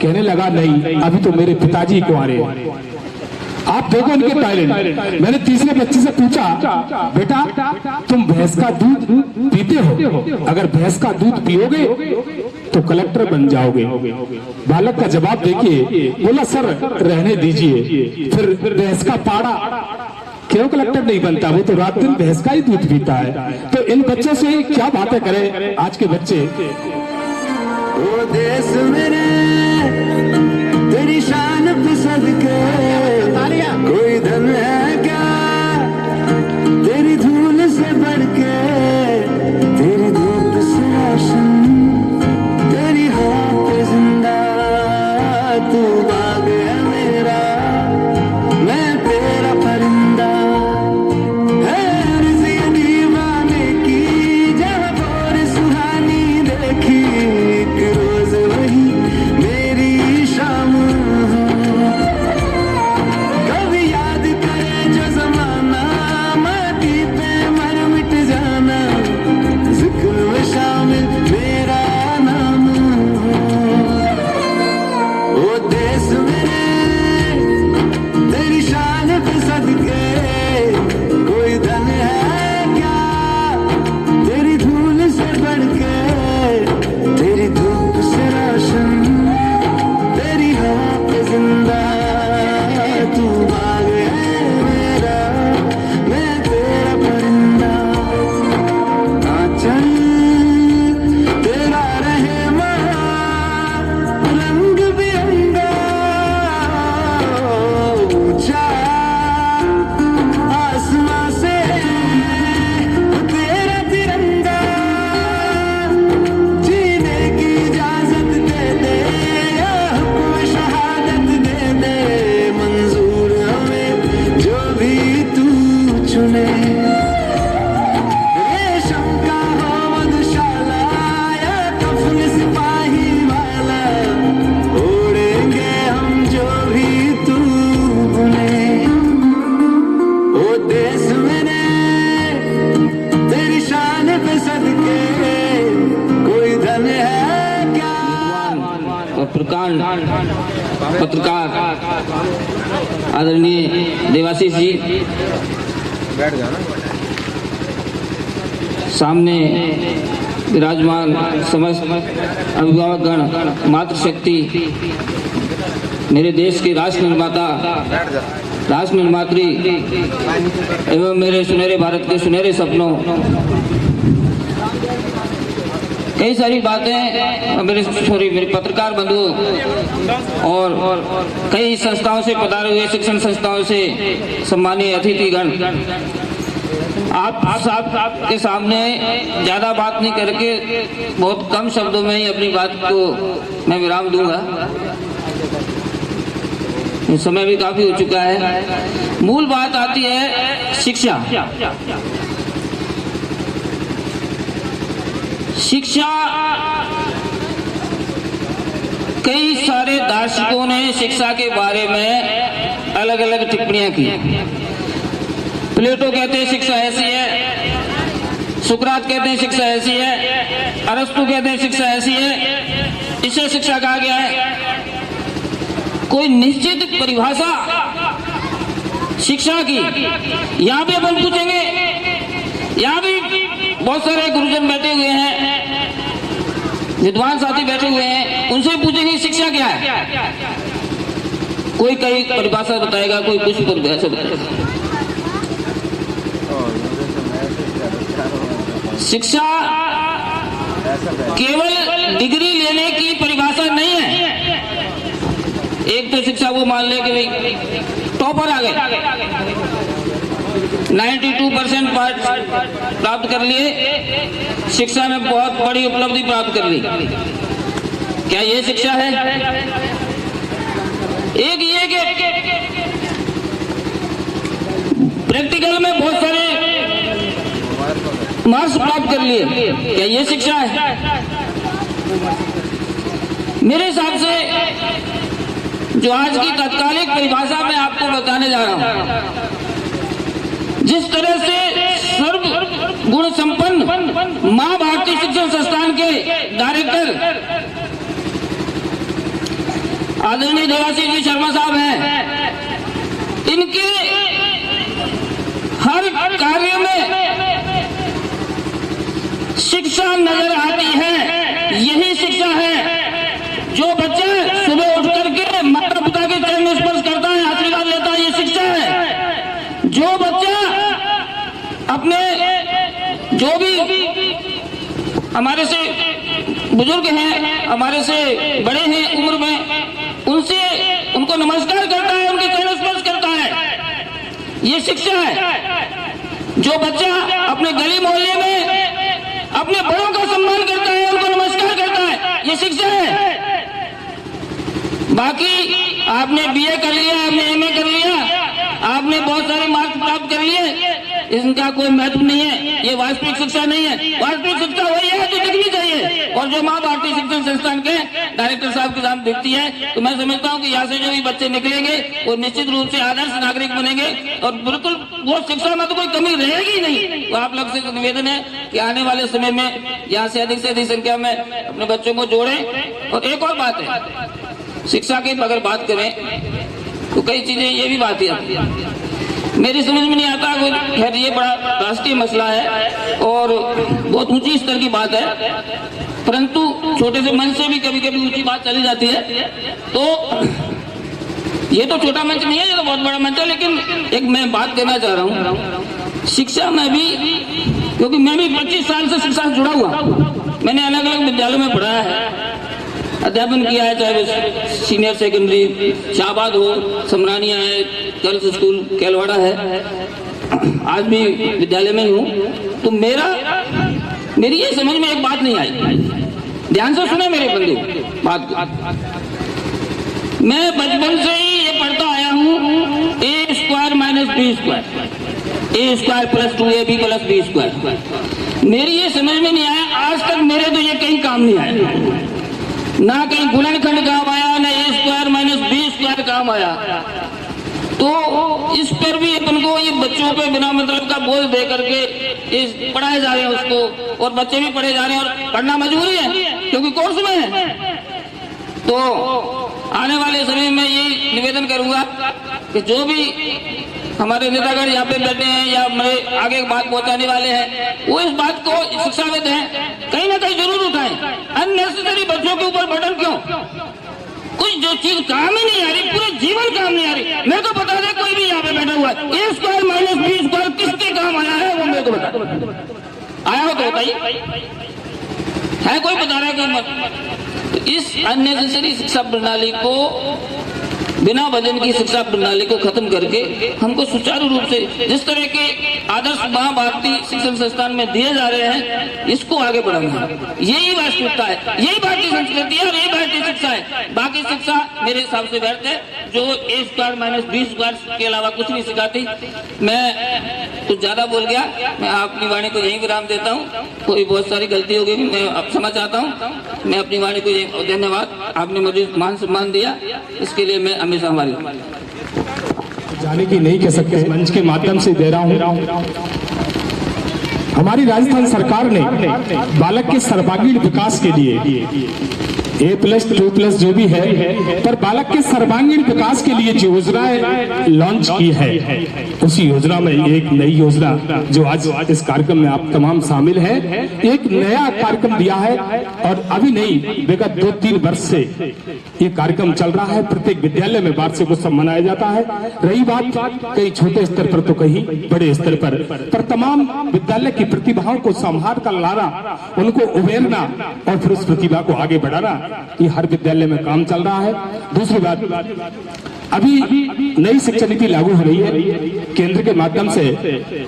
कहने लगा नहीं, अभी तो मेरे पिताजी कुंवारे हैं। आप देखो इनके टैलेंट। मैंने तीसरे बच्चे से पूछा, बेटा तुम भैंस का दूध पीते हो? अगर भैंस का दूध पियोगे तो कलेक्टर बन जाओगे। बालक का जवाब देखिए, बोला सर रहने दीजिए। फिर भैंस का पाड़ा, क्यों कलेक्टर नहीं बनता? वो तो रात दिन भैंस का ही दूध पीता है। तो इन बच्चों से क्या बातें करें आज के बच्चे। ओ देश मेरे तेरी शान पे सदके, कोई धन है क्या तेरी धूल से बढ़ के, तेरी धूप से रोशन, तेरी हवा पे जिंदा, तू बाग है मेरा, मैं तेरा परिंदा। है अर्ज़ी दीवाने की जहाँ और सुहानी देखी, एक रोज वही मेरी शाम हो। कभी याद करे जो जमाना, माटी पे मर मिट जाना, जिक्र में शामिल मेरा नाम हो। ओ देश मेरे तेरी शान पे सदके, कोई धन है क्या तेरी धूल से बढ़ के, तेरी धूप से रोशन, तेरी हवा पे जिंदा, तू बाग है मेरा, मैं तेरा परिंदा। आंचल तेरा रहे मां, रंग बिरंगा, ऊंचा आसमां से तेरा तिरंगा, जीने की इजाजत दे दे, या हुक्म शहादत दे दे, मंजूर हमें जो भी तू चुने। रेशम का हो मधुशाला या कफन सिपाही वाला, ओढ़ेंगे हम जो भी तू बुने। ओ देश मेरे तेरी शान पे सदके, कोई धन है क्या। पत्रकार आदरणीय देवाशीष जी, सामने विराजमान समस्त अभिभावकगण, मातृशक्ति, मेरे देश के राष्ट्र निर्माता, राष्ट्र निर्मात्री एवं मेरे सुनहरे भारत के सुनहरे सपनों, कई सारी बातें मेरे पत्रकार बंधुओं और कई संस्थाओं से पधारे हुए शिक्षण संस्थाओं से सम्मानीय अतिथिगण, आप साहब के सामने ज्यादा बात नहीं करके बहुत कम शब्दों में ही अपनी बात को मैं विराम दूंगा। समय भी काफी हो चुका है। मूल बात आती है शिक्षा। शिक्षा, कई सारे दार्शनिकों ने शिक्षा के बारे में अलग अलग टिप्पणियां की। प्लेटो कहते हैं शिक्षा ऐसी है, सुकरात कहते हैं शिक्षा ऐसी है, अरस्तु कहते हैं शिक्षा ऐसी है, इसे शिक्षा कहा गया है। कोई निश्चित परिभाषा शिक्षा की यहाँ भी अपन पूछेंगे। यहाँ भी बहुत सारे गुरुजन बैठे हुए हैं, विद्वान साथी बैठे हुए हैं, उनसे पूछेंगे शिक्षा क्या है। कोई कई परिभाषा बताएगा, कोई कुछ परिभाषा बताएगा। शिक्षा केवल डिग्री लेने की परिभाषा नहीं है। एक तो शिक्षा वो मान ले कि भाई टॉपर आ गए, 92% प्राप्त कर लिए, शिक्षा में बहुत बड़ी उपलब्धि प्राप्त कर ली। क्या ये शिक्षा है? एक ये कि प्रैक्टिकल में बहुत सारे मार्क्स प्राप्त कर लिए, क्या ये शिक्षा है? मेरे हिसाब से जो आज की तत्कालिक परिभाषा मैं आपको बताने जा रहा हूं, जिस तरह से सर्व गुण संपन्न मां भारती शिक्षण संस्थान के डायरेक्टर आदरणीय देवाशीष जी शर्मा साहब हैं, इनके हर कार्य में शिक्षा नजर आती है। यही शिक्षा है जो बच्चा सुबह उठ करके माता पिता के चरण स्पर्श करता है, आशीर्वाद लेता है, ये शिक्षा है। जो बच्चा अपने जो भी हमारे से बुजुर्ग हैं, हमारे से बड़े हैं उम्र में, उनसे उनको नमस्कार करता है, उनके चरण स्पर्श करता है, ये शिक्षा है। जो बच्चा अपने गली मोहल्ले में अपने बड़ों का सम्मान करता है, उनको नमस्कार करता है, ये शिक्षा है। बाकी आपने बीए कर लिया, आपने एमए कर लिया, आपने बहुत सारे मार्क्स प्राप्त कर लिए, इनका कोई महत्व नहीं है। ये वास्तविक शिक्षा नहीं है। वास्तविक शिक्षा वही है जो दिखनी चाहिए। और जो माँ भारती शिक्षण संस्थान के डायरेक्टर साहब के सामने दिखती है, तो मैं समझता हूँ कि यहाँ से जो भी बच्चे निकलेंगे वो निश्चित रूप से आदर्श नागरिक बनेंगे और बिल्कुल वो शिक्षा में तो कोई कमी रहेगी नहीं। तो आप लोग से निवेदन है कि आने वाले समय में यहाँ से अधिक संख्या में अपने बच्चों को जोड़ें। और एक और बात है, शिक्षा की अगर बात करें तो कई चीजें ये भी बात है मेरी समझ में नहीं आता। खैर ये बड़ा राष्ट्रीय मसला है और बहुत ऊंची स्तर की बात है, परंतु छोटे से मंच से भी कभी कभी ऊंची बात चली जाती है। तो ये तो छोटा मंच नहीं है, ये तो बहुत बड़ा मंच है। लेकिन एक मैं बात कहना चाह रहा हूँ, शिक्षा में भी, क्योंकि मैं भी 25 साल से शिक्षा से जुड़ा हुआ, मैंने अलग अलग विद्यालयों में पढ़ाया है, अध्यापन किया है, चाहे वो सीनियर सेकेंडरी शाहबाद हो, समरानिया है, गर्ल्स स्कूल केलवाड़ा है, आज भी विद्यालय में ही हूँ। तो मेरी ये समझ में एक बात नहीं आई, ध्यान से सुने मेरे बंधु बात को। मैं बचपन से ही ये पढ़ता आया हूँ a square minus B square, A square plus 2ab plus B square. मेरी ये समझ में नहीं आया, आज तक मेरे तो ये कहीं काम नहीं आया, ना कहीं गुणनखंड काम आया, ना ए स्क्वायर माइनस बी स्क्वायर काम आया। तो इस पर भी अपन को ये बच्चों पे बिना मतलब का बोझ दे करके पढ़ाए जा रहे हैं उसको, और बच्चे भी पढ़े जा रहे हैं और पढ़ना मजबूरी है क्योंकि कोर्स में है। तो आने वाले समय में ये निवेदन करूंगा कि जो भी हमारे नेतागण यहाँ पे बैठे हैं या मेरे आगे बात पहुंचाने वाले हैं, वो इस बात को शिक्षाविद हैं, कहीं ना कहीं जरूर उठाएं। अननेसेसरी बच्चों के ऊपर बर्डन क्यों? कुछ जो चीज काम ही नहीं आ रही, पूरे जीवन काम नहीं आ रही, मैं तो बता दे, कोई भी यहाँ पे बैठा हुआ है, ए स्क्वायर माइनस बी स्क्वायर किसके काम आया है वो मेरे को बता, आया हो तो बताइए, है कोई बता रहा है कोई मत। तो इस अननेसेसरी शिक्षा प्रणाली को, बिना वजन की शिक्षा प्रणाली को खत्म करके हमको सुचारू रूप से जिस तरह के आदर्श माँ भारती शिक्षण संस्थान में दिए जा रहे हैं, इसको आगे बढ़ाना है। यही वास्तविकता है, यही भारतीय संस्कृति है और यही भारतीय शिक्षा है। बाकी शिक्षा मेरे हिसाब से व्यर्थ है, जो ए स्क्वायर माइनस बी स्क्वायर के अलावा कुछ नहीं सिखाती। मैं कुछ ज्यादा बोल गया, मैं अपनी वाणी को यही विराम देता हूँ। कोई बहुत सारी गलती हो गई, मैं अब क्षमा चाहता हूँ। मैं अपनी वाणी को यही, धन्यवाद, आपने मुझे मान सम्मान दिया, इसके लिए मैं हमेशा हमारी जाने की नहीं कह सकते, मंच के माध्यम से दे रहा हूँ। हमारी राजस्थान सरकार ने बालक के सर्वांगीण विकास के लिए A+2+ जो भी है, पर बालक के सर्वांगीण विकास के लिए जो योजनाएं लॉन्च की है, उसी योजना में एक नई योजना जो आज इस कार्यक्रम में आप तमाम शामिल हैं, एक नया कार्यक्रम दिया है। और अभी नहीं, विगत 2-3 वर्ष से ये कार्यक्रम चल रहा है। प्रत्येक विद्यालय में वार्षिक उत्सव मनाया जाता है। रही बात कहीं छोटे स्तर पर तो कहीं बड़े स्तर पर तमाम विद्यालय की प्रतिभाओं को संभाल कर लाना, उनको उभेरना और फिर उस प्रतिभा को आगे बढ़ाना, ये हर विद्यालय में काम चल रहा है। दूसरी बात, अभी नई शिक्षा नीति लागू हो रही है केंद्र के माध्यम से,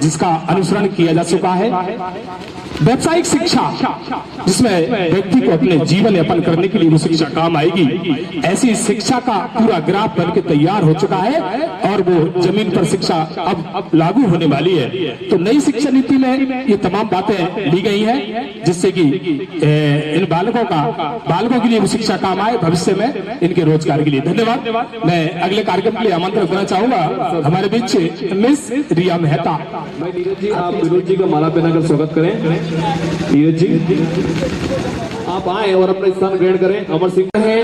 जिसका अनुसरण किया जा चुका है। व्यावसायिक शिक्षा, जिसमें व्यक्ति को अपने जीवन यापन करने के लिए वो शिक्षा काम आएगी, ऐसी शिक्षा का पूरा ग्राफ बनके तैयार हो चुका है और वो जमीन पर शिक्षा अब लागू होने वाली है। तो नई शिक्षा नीति में ये तमाम बातें ली गई हैं, जिससे कि इन बालकों के लिए वो शिक्षा काम आए भविष्य में इनके रोजगार के लिए। धन्यवाद। मैं अगले कार्यक्रम के लिए आमंत्रण करना चाहूंगा हमारे बीच मिस रिया मेहता। नीरज जी, आप विनोद जी का माला पहनाकर स्वागत करें। नीरज जी आप आए और अपना स्थान ग्रहण करें। अमर सिंह हैं,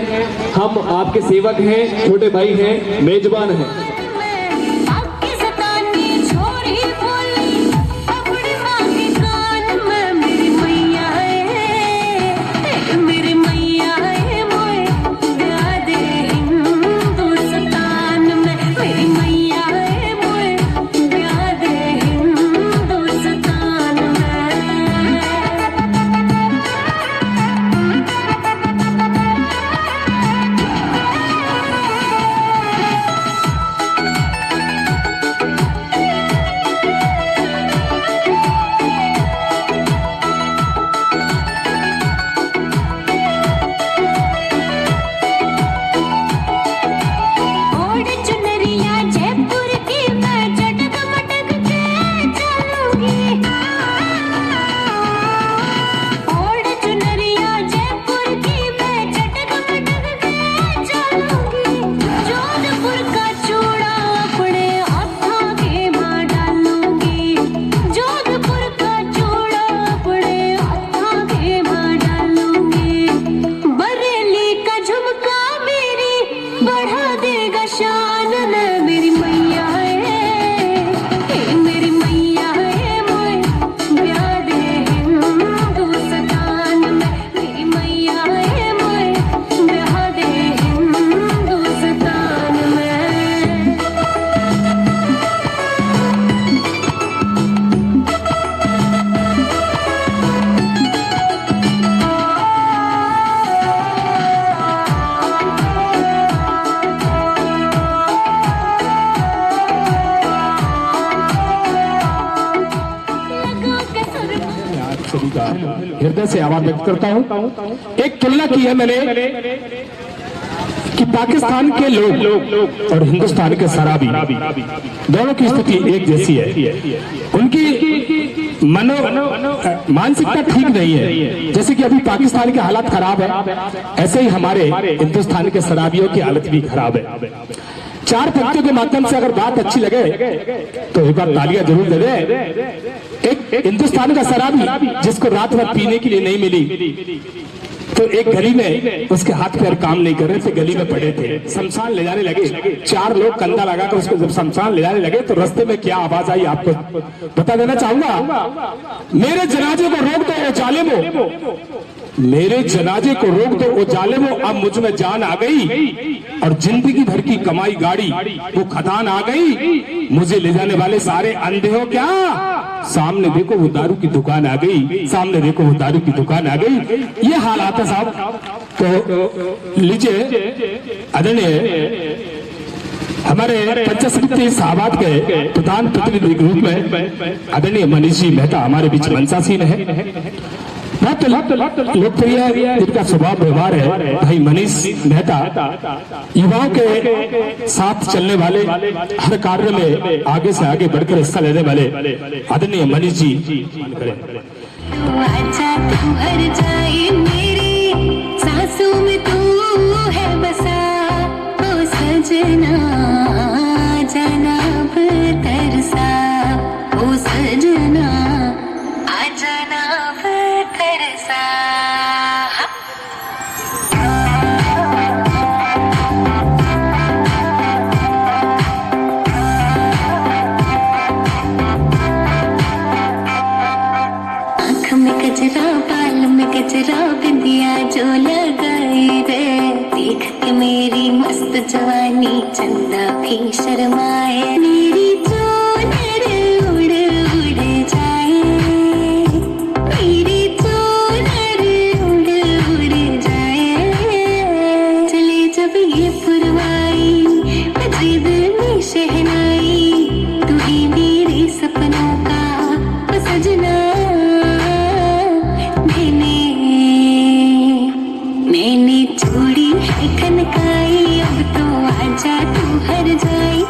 हम आपके सेवक हैं, छोटे भाई हैं, मेजबान हैं। आपके सताने छोड़ी बोली अपनी माँ के कान में मेरी मैया है मेरी मैया है मोए ब्याह दे हिंदुस्तान में मेरी मैया है मोए ब्याह दे हिंदुस्तान में। ओढ़ चुनरिया जयपुर की मैं चटक मटक के चलूंगी ओढ़ चुनरिया जयपुर की मैं चटक मटक के चलूंगी जोधपुर का चूड़ा अपने हाथों के मां डालूंगी जोधपुर का चूड़ा अपने हाथों के मां डालूंगी बरेली का झुमका मेरी बढ़ा देगा शान में मेरी मैया है मेरी मैया है मोए ब्याह दे हिंदुस्तान में मेरी मैया है मोए ब्याह दे हिंदुस्तान में। लगों के सुर आप सभी का हृदय से आभार व्यक्त करता हूँ। एक तुलना की है मैंने कि पाकिस्तान के लोग और हिंदुस्तान के शराबी दोनों की स्थिति एक जैसी है। उनकी मानसिकता ठीक नहीं है। जैसे कि अभी पाकिस्तान के हालात खराब है, ऐसे ही हमारे हिंदुस्तान के शराबियों की हालत भी खराब है। चार पंक्तियों के माध्यम से अगर बात अच्छी लगे तो एक बार तालियां जरूर दे दे। एक हिंदुस्तान का शराबी जिसको रात भर पीने के लिए नहीं मिली, तो एक गली में उसके हाथ पैर काम नहीं कर रहे थे, गली में पड़े थे, शमशान ले जाने लगे। चार लोग कंधा लगाकर उसको जब शमशान ले जाने लगे तो रास्ते में क्या आवाज आई आपको बता देना चाहूंगा। मेरे जनाजे को रोक दो ओ जालिमो, मेरे जनाजे को रोक दो ओ जालिमो, अब मुझ में जान आ गई और जिंदगी भर की कमाई गाड़ी वो खदान आ गई। मुझे ले जाने वाले सारे अंधे हो क्या? सामने देखो वो दारू की दुकान आ गई, सामने देखो वो दारू की दुकान आ गई। ये हालात है साहब। तो लीजिए आदरणीय हमारे पंचायत साहबाद के प्रधान प्रतिनिधि के रूप में आदरणीय मनीष जी मेहता हमारे बीच मंचासीन है। बहुत लोकप्रिय जिनका स्वभाव व्यवहार है भाई मनीष मेहता, युवाओं के साथ चलने वाले, हर कार्य में आगे से आगे बढ़कर हिस्सा लेने वाले आदरणीय मनीष जी। आजा तू हर जाए मेरी सांसों में तू है बसा ओ सजना जाना तरसा ओ सजना आ जाना तरसा। आँख में गजरा बाल में गजरा बिंदिया जो लगाई दे, देख के मेरी मस्त जवानी चंदा भी शर्माए। मेरी चोनर उड़ उड़ जाए, मेरी चोनर उड़ उड़ जाए। चले जब ये पुरवाई बजे दिल में शहनाई, तू ही मेरे सपनों का ओ सजना। मैंने चूड़ी है खनकाई, अब तो आजा तू हर जाई।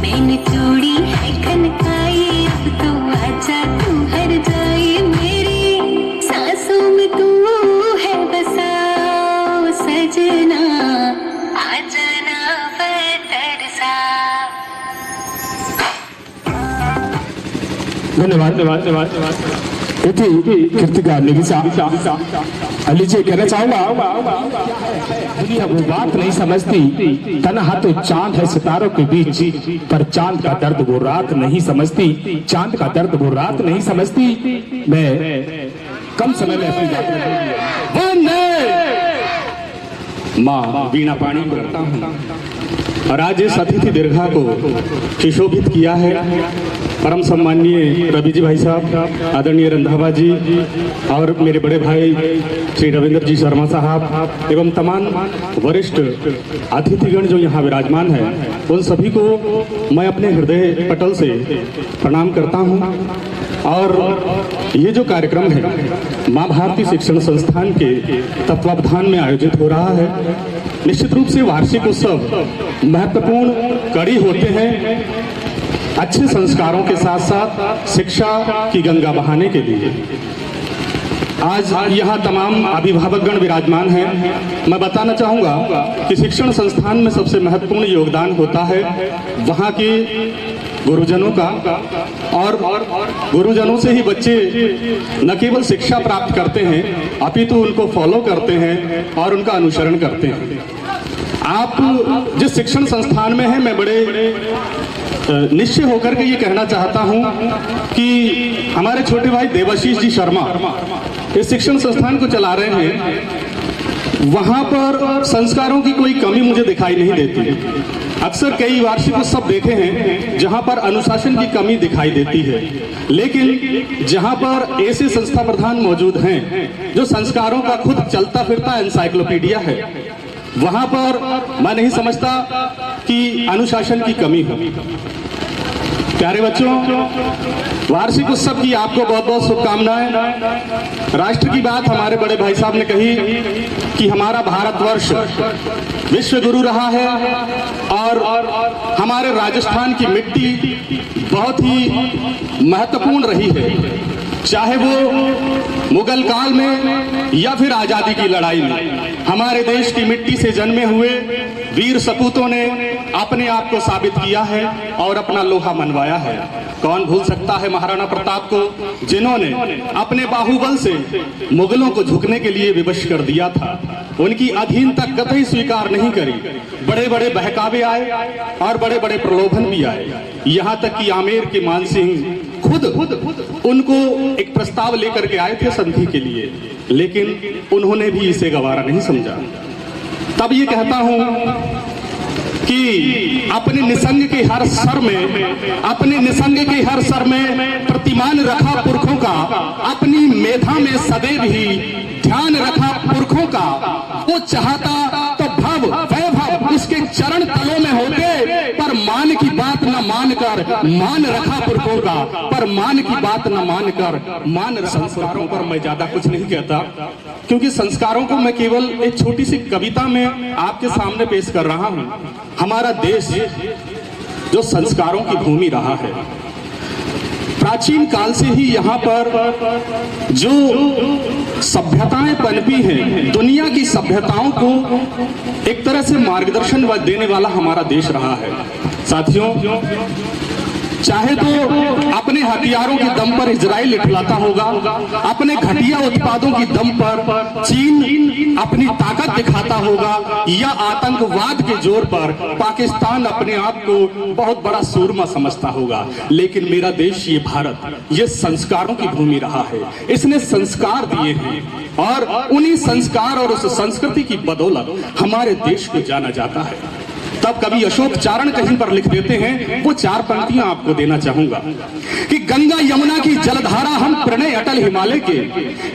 मैंने चूड़ी है खनकाई, अब तो आजा तू हर जाई। मेरी सांसों में तू है बसा ओ सजना, आ जाना तरसा। धन्यवाद धन्यवाद धन्यवाद। कृतिका निविसा लीजिए कहना चाहूंगा, दुनिया वो बात नहीं समझती, तन्हा तो चांद है सितारों के बीच, पर चांद का दर्द वो रात नहीं समझती, चांद का दर्द वो रात नहीं समझती। मैं कम समय में अपनी बात माँ वीणा पाणी करता हूँ और आज इस अतिथि दीर्घा को सुशोभित किया है परम सम्माननीय रवि जी भाई साहब, आदरणीय रंधावा जी और मेरे बड़े भाई श्री रविंद्र जी शर्मा साहब एवं तमाम वरिष्ठ अतिथिगण जो यहाँ विराजमान है, उन सभी को मैं अपने हृदय पटल से प्रणाम करता हूँ। और ये जो कार्यक्रम है माँ भारती शिक्षण संस्थान के तत्वावधान में आयोजित हो रहा है, निश्चित रूप से वार्षिक उत्सव महत्वपूर्ण कड़ी होते हैं अच्छे संस्कारों के साथ साथ शिक्षा की गंगा बहाने के लिए। आज यहाँ तमाम अभिभावकगण विराजमान हैं। मैं बताना चाहूँगा कि शिक्षण संस्थान में सबसे महत्वपूर्ण योगदान होता है वहाँ के गुरुजनों का, और गुरुजनों से ही बच्चे न केवल शिक्षा प्राप्त करते हैं अपितु उनको फॉलो करते हैं और उनका अनुसरण करते हैं। आप जिस शिक्षण संस्थान में हैं, मैं बड़े निश्चय होकर के ये कहना चाहता हूँ कि हमारे छोटे भाई देवाशीष जी शर्मा इस शिक्षण संस्थान को चला रहे हैं, वहाँ पर संस्कारों की कोई कमी मुझे दिखाई नहीं देती। अक्सर कई वार्षिक उत्सव देखे हैं जहाँ पर अनुशासन की कमी दिखाई देती है, लेकिन जहाँ पर ऐसे संस्था प्रधान मौजूद हैं जो संस्कारों का खुद चलता फिरता एनसाइक्लोपीडिया है, वहाँ पर मैं नहीं समझता कि अनुशासन की कमी हो। प्यारे बच्चों, वार्षिक उत्सव की आपको बहुत बहुत शुभकामनाएं। राष्ट्र की बात हमारे बड़े भाई साहब ने कही कि हमारा भारतवर्ष विश्व गुरु रहा है और हमारे राजस्थान की मिट्टी बहुत ही महत्वपूर्ण रही है, चाहे वो मुगल काल में या फिर आजादी की लड़ाई में। हमारे देश की मिट्टी से जन्मे हुए वीर सपूतों ने अपने आप को साबित किया है और अपना लोहा मनवाया है। कौन भूल सकता है महाराणा प्रताप को, जिन्होंने अपने बाहुबल से मुगलों को झुकने के लिए विवश कर दिया था। उनकी अधीनता कतई स्वीकार नहीं करी। बड़े बड़े बहकावे आए और बड़े बड़े प्रलोभन भी आए, यहाँ तक कि आमेर के मान सिंह खुद उनको एक प्रस्ताव लेकर के आए थे संधि के लिए, लेकिन उन्होंने भी इसे गवारा नहीं समझा। तब ये कहता हूं कि अपने निसंग के हर सर में, अपने निसंग के हर सर में प्रतिमान रखा पुरखों का, अपनी मेधा में सदैव ही ध्यान रखा पुरखों का। वो चाहता तो भव वैभव उसके चरण तलों में होते, पर मान की बात न मानकर मान रखा पुरखों का, पर मान की बात न मानकर मान। संस्कारों पर मैं ज्यादा कुछ नहीं कहता, क्योंकि संस्कारों को मैं केवल एक छोटी सी कविता में आपके सामने पेश कर रहा हूं। हमारा देश जो संस्कारों की भूमि रहा है, प्राचीन काल से ही यहाँ पर जो सभ्यताएं पनपी हैं, दुनिया की सभ्यताओं को एक तरह से मार्गदर्शन देने वाला हमारा देश रहा है। साथियों, चाहे तो अपने हथियारों के दम पर इजराइल इठलाता होगा, अपने घटिया उत्पादों की दम पर चीन अपनी ताकत दिखाता होगा, या आतंकवाद के जोर पर पाकिस्तान अपने आप को बहुत बड़ा सूरमा समझता होगा, लेकिन मेरा देश ये भारत ये संस्कारों की भूमि रहा है। इसने संस्कार दिए हैं और उन्हीं संस्कार और उस संस्कृति की बदौलत हमारे देश को जाना जाता है। तब कभी अशोक चारण कहीं पर लिख देते हैं, वो 4 पंक्तियां आपको देना चाहूंगा कि गंगा यमुना की जलधारा हम प्रणय अटल हिमालय के,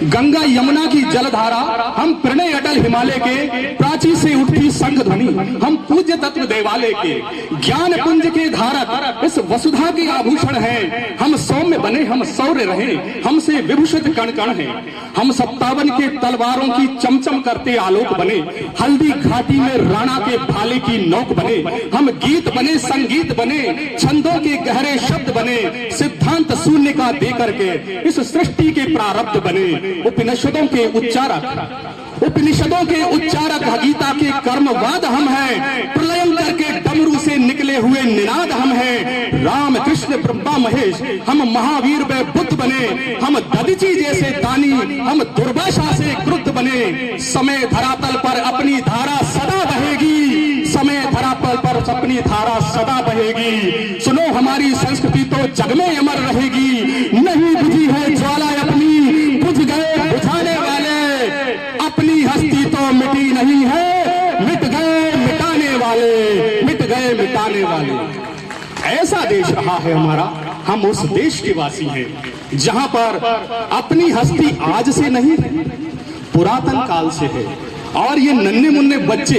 गंगा यमुना की जलधारा हम प्रणय अटल हिमालय के, प्राची से उठती संघ ध्वनि हम पूज्य तत्व देवालय के, ज्ञान पुंज के धारक इस वसुधा के आभूषण हैं, हम सौम्य बने हम सौर्य रहे, हमसे विभूषित कण कण हैं, हम 57 के तलवारों की चमचम करते आलोक बने, हल्दी घाटी में राणा के भाले की नौक बने, हम गीत बने संगीत बने, छंदों के गहरे शब्द बने, सिद्धांत शून्य का दे करके इस सृष्टि के प्रारब्ध बने, उपनिषदों के उच्चारक उपनिषदों के उच्चारक, गीता के कर्मवाद हम हैं, प्रलयम करके डमरू से निकले हुए निनाद हम हैं। राम कृष्ण ब्रह्मा महेश हम महावीर व बुद्ध बने, हम दधीची जैसे दानी, हम दुर्भाषा से क्रुद्ध बने। समय धरातल पर अपनी धारा सदा बहेगी, समय धरातल पर अपनी धारा सदा बहेगी। सुनो हमारी संस्कृति तो जग में अमर रहेगी, नहीं बुझी है ज्वाला अपनी, बुझ गए बुझाने वाले, अपनी हस्ती तो मिटी नहीं है, मिट गए मिटाने वाले, मिट गए मिटाने वाले। ऐसा देश रहा है हमारा, हम उस देश के वासी हैं जहां पर अपनी हस्ती आज से नहीं पुरातन काल से है। और ये नन्हे मुन्ने बच्चे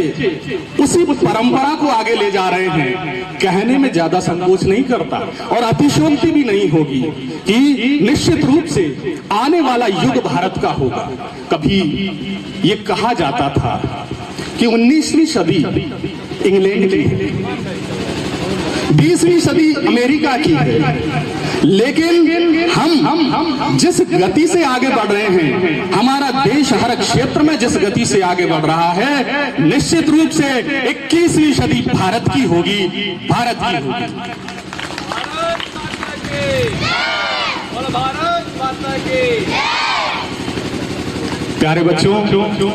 उसी परंपरा को आगे ले जा रहे हैं। कहने में ज्यादा संकोच नहीं करता और अतिशयोक्ति भी नहीं होगी कि निश्चित रूप से आने वाला युग भारत का होगा। कभी ये कहा जाता था कि 19वीं सदी इंग्लैंड की है, 20वीं सदी अमेरिका की है, लेकिन हम जिस गति से आगे बढ़ रहे हैं, हमारा देश हर क्षेत्र में जिस गति से आगे बढ़ रहा है, निश्चित रूप से 21वीं सदी भारत की होगी, भारत की होगी। प्यारे बच्चों,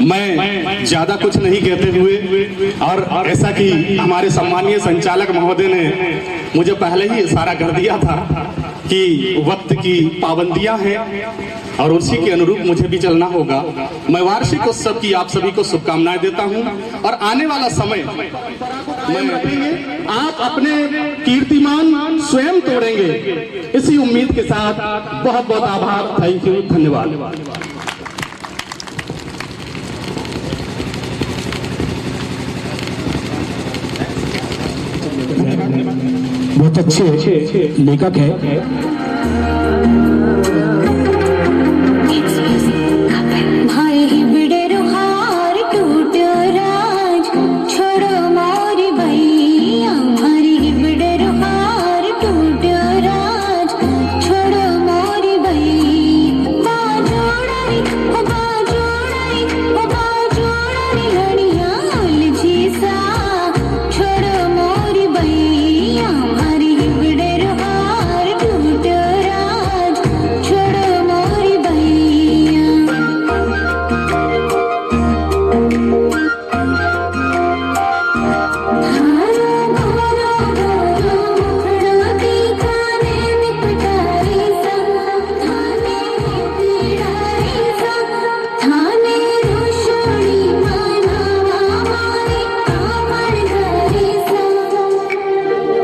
मैं ज्यादा कुछ नहीं कहते हुए, और ऐसा कि हमारे सम्मानीय संचालक महोदय ने मुझे पहले ही इशारा कर दिया था कि वक्त की पाबंदियां हैं और उसी के अनुरूप मुझे भी चलना होगा। मैं वार्षिक उत्सव की आप सभी को शुभकामनाएं देता हूं और आने वाला समय मैं रखेंगे, आप अपने कीर्तिमान स्वयं तोड़ेंगे, इसी उम्मीद के साथ बहुत बहुत आभार। थैंक यू, धन्यवाद। बहुत अच्छे लेखक है। भाई हिबड़े रुहार टूटो राज, छोड़ो मोरी भैया। भाई हिबड़े रुहार टूटो राज, छोड़ो मोरी भैया। बाजोड़री ओ बाजोड़री ओ बाजोड़री लड़िया उलझी सा, छोड़ो मोरी भैया। भाई हिबड़े रुहार टूटो राज, छोड़ो मोरी भैया।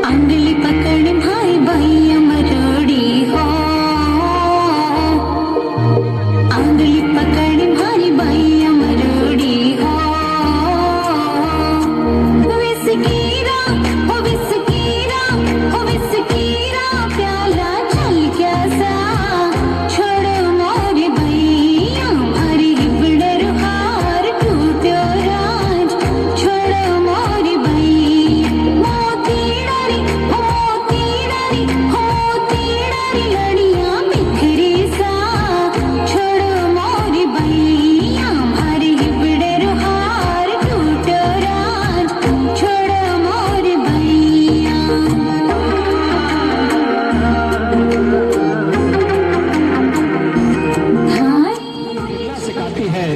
अंगली पकड़ भाई भैया मरोड़ी हो, अंगली पकड़ भाई भैया मरोड़ी हो। विस्कीरा ओ विस्कीरा ओ विस्कीरा, प्याला चल क्या सा, छोड़ो मोरे भैया। हरी हिबड़े रुहार टूटो राज, छोड़ो मोरे भैया। मोती डरी ओ मोती डरी ओ मोती डरी लड़ियां बिखरी सा, छोड़ो मोरे भैया। हरी हिबड़े रुहार टूटो राज, छोड़ो मोरे भैया। सिखाती है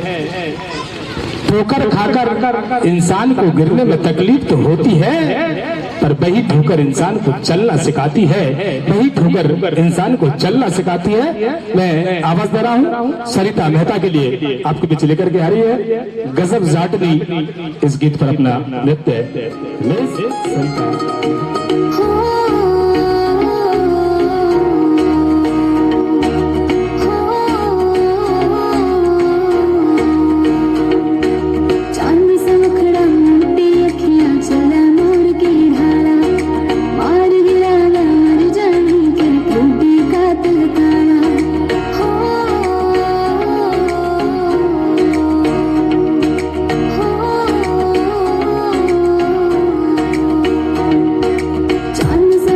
ठोकर खाकर इंसान को गिरने में तकलीफ तो होती है, पर वही ठोकर इंसान को चलना सिखाती है, वही ठोकर इंसान को चलना सिखाती है। मैं आवाज दे रहा हूँ सरिता मेहता के लिए, आपके बीच लेकर के आ रही है गजब जाटनी इस गीत पर अपना नृत्य। मिस सरिता। चांद सा मुखड़ा मोटी अखियां चला मोड़ के ढाला, मार गिरा मार जाने के टूटी का तिलकारा। चांद सा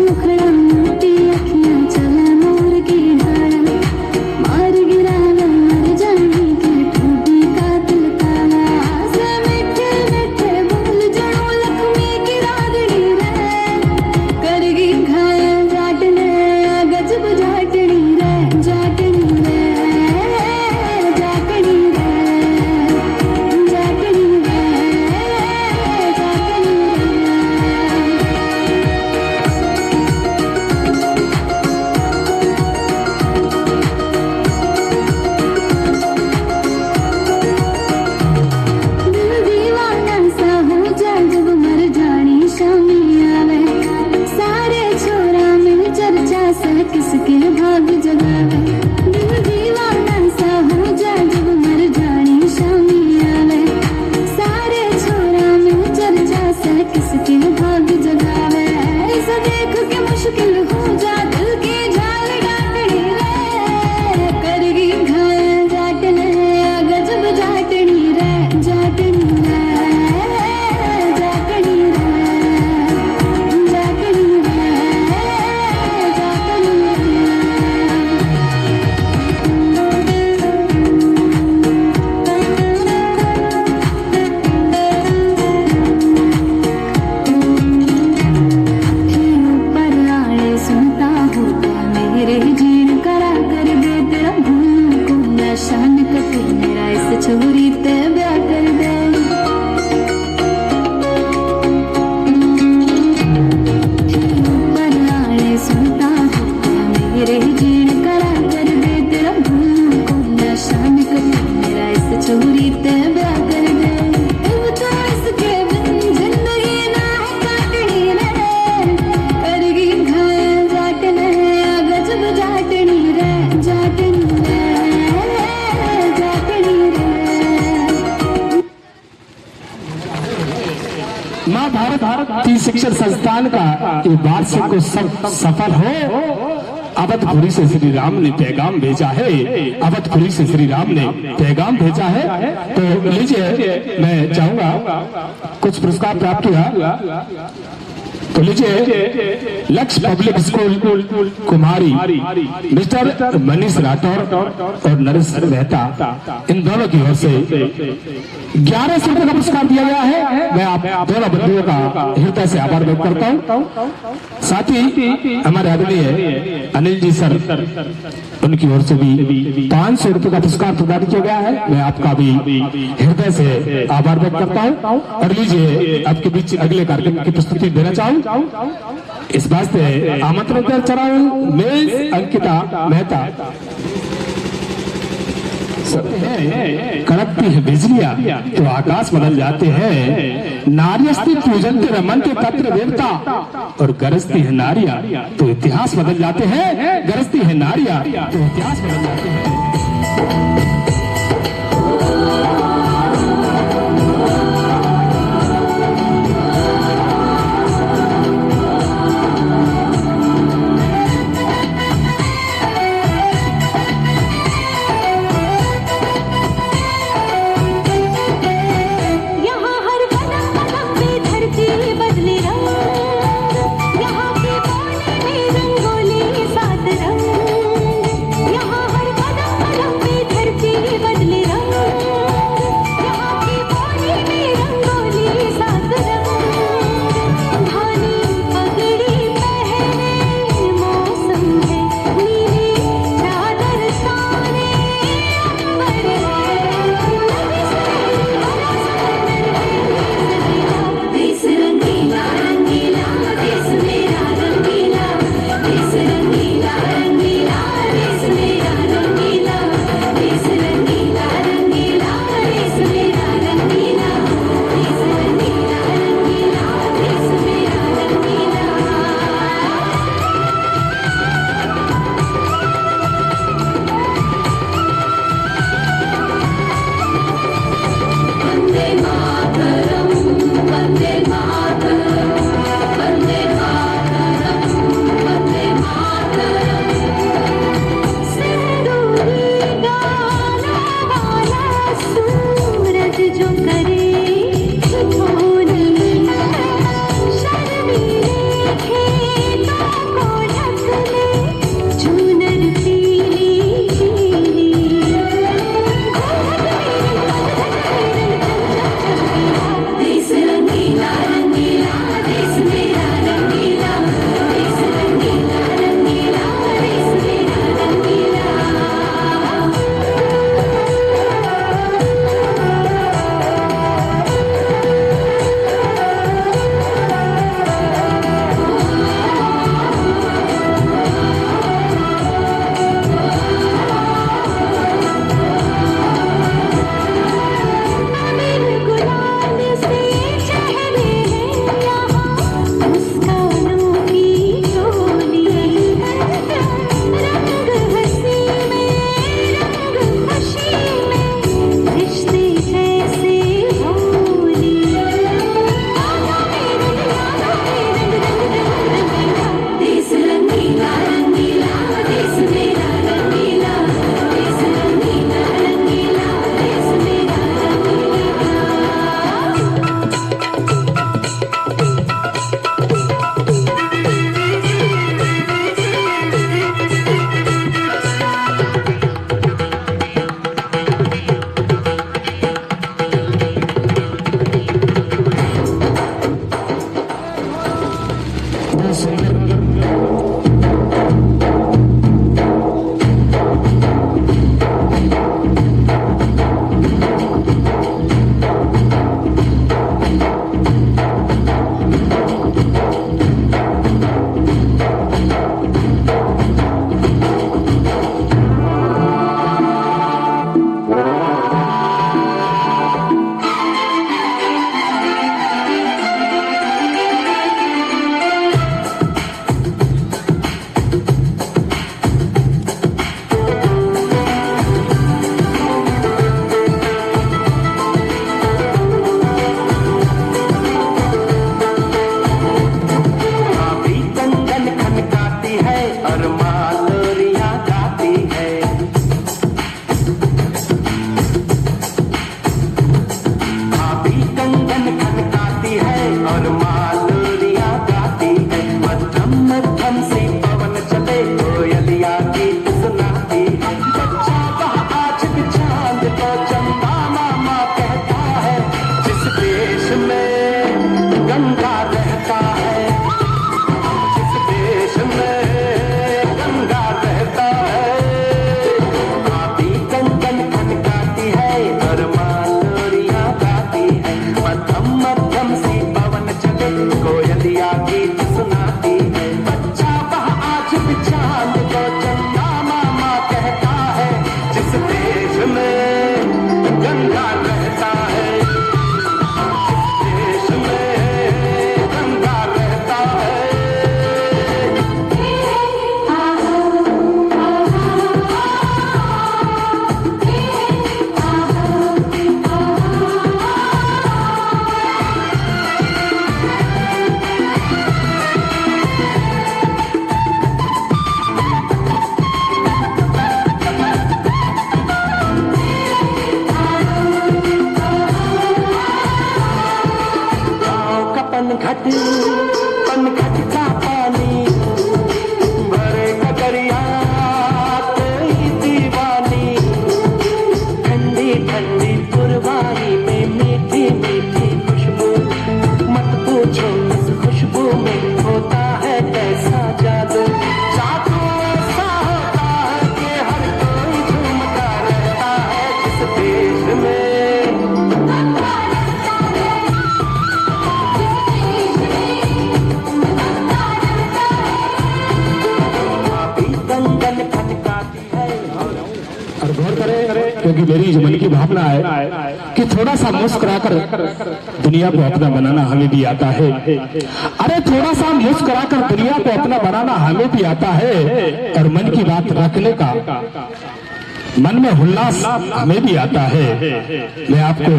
ते ब्याह कर दे बनाने सुनता मेरे जीण करा कर दे तेरा भूल को नशा निकल मेरा इस छोरी ते ब्याह कर दे तू तो इसके बिन जिंदगी ना है काटनी रे करगी घायल जाटने गजब जाटनी रे जाटनी रे जाटनी रे। माँ भारत शिक्षण संस्थान का ये वार्षिक उत्सव सफल हो। अवधपुरी से श्री राम ने पैगाम भेजा है, अवधपुरी से श्री राम ने पैगाम भेजा है। तो लीजिए, मैं चाहूंगा कुछ पुरस्कार प्राप्त हुआ, तो लीजिए लक्ष्य पब्लिक स्कूल कुमारी मिस्टर मनीष राठौर और नरेश मेहता, इन दोनों की ओर से 1100 रुपये का पुरस्कार दिया गया है। मैं आप दोनों बंधुओं का हृदय से आभार व्यक्त करता हूँ। साथ ही हमारे आदरणीय अनिल जी सर, उनकी ओर से भी 500 रुपये का पुरस्कार प्रदान किया गया है। मैं आपका भी हृदय से आभार व्यक्त करता हूँ। और लीजिए आपके बीच अगले कार्यक्रम की प्रस्तुति देना चाहूँ, इस वास्ते आमंत्रण कर चला हूँ मिस अंकिता मेहता। कड़कती है बिजलियां तो आकाश बदल जाते हैं, नार्यस्ति पूजन्ते रमन्ते तत्र देवता, और गरजती है नारियां तो इतिहास बदल जाते हैं, गरजती है नारियां तो इतिहास बदल जाते हैं। यहाँ हर कदम कदम पे धरती खट पनघट का पानी भरे ककरिया तेरी दीवानी ठंडी ठंडी पुरवाई में मीठी मीठी खुशबू मत पूछो इस खुशबू में होता है कैसा जादू जादू ऐसा होता है कि हर कोई झूमता रहता है जिस देश में दंगन खटकाती है। और गौर करें क्योंकि मेरी जो मन की भावना है कि थोड़ा सा मुस्कुराकर दुनिया को अपना बनाना हमें भी आता है। अरे थोड़ा सा मुस्कुराकर दुनिया को अपना बनाना हमें भी आता है और मन की बात रखने का मन में उल्लास हमें भी आता है। मैं आपको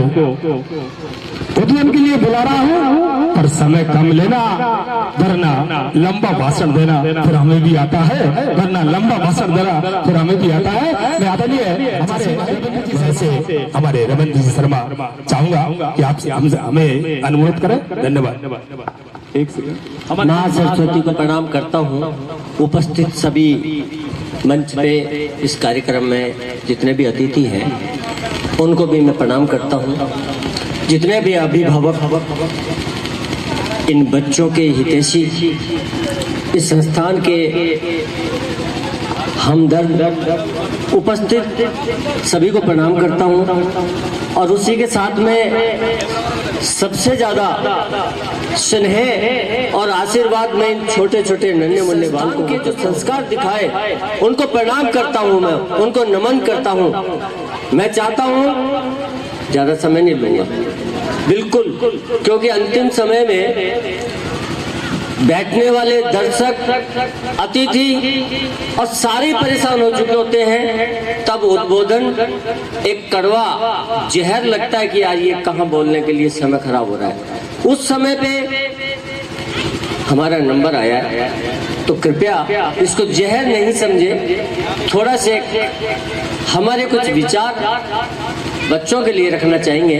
उद्यम के लिए बुला रहा हूँ पर समय कम लेना वरना लंबा भाषण देना फिर हमें भी आता है, वरना लंबा भाषण देना फिर हमें भी आता है। मैं आदरणीय हमारे रमन जी शर्मा चाहूंगा कि आपसे हमें अनुरोध करें। धन्यवाद। एक सेकंड माँ सरस्वती को प्रणाम करता हूँ। उपस्थित सभी मंच पे इस कार्यक्रम में जितने भी अतिथि हैं उनको भी मैं प्रणाम करता हूँ। जितने भी अभिभावक इन बच्चों के हितैषी इस संस्थान के हमदर्द उपस्थित सभी को प्रणाम करता हूँ और उसी के साथ में सबसे ज्यादा स्नेह और आशीर्वाद में इन छोटे छोटे नन्हे मुन्ने बालकों के जो संस्कार दिखाए उनको प्रणाम करता हूँ, मैं उनको नमन करता हूँ। मैं चाहता हूँ ज्यादा समय नहीं लूंगा बिल्कुल, क्योंकि अंतिम समय में बैठने वाले दर्शक अतिथि और सारे परेशान हो चुके होते हैं। तब उद्बोधन एक कड़वा जहर लगता है कि यार ये कहाँ बोलने के लिए समय खराब हो रहा है। उस समय पे हमारा नंबर आया तो कृपया इसको जहर नहीं समझे, थोड़ा से हमारे कुछ विचार बच्चों के लिए रखना चाहेंगे।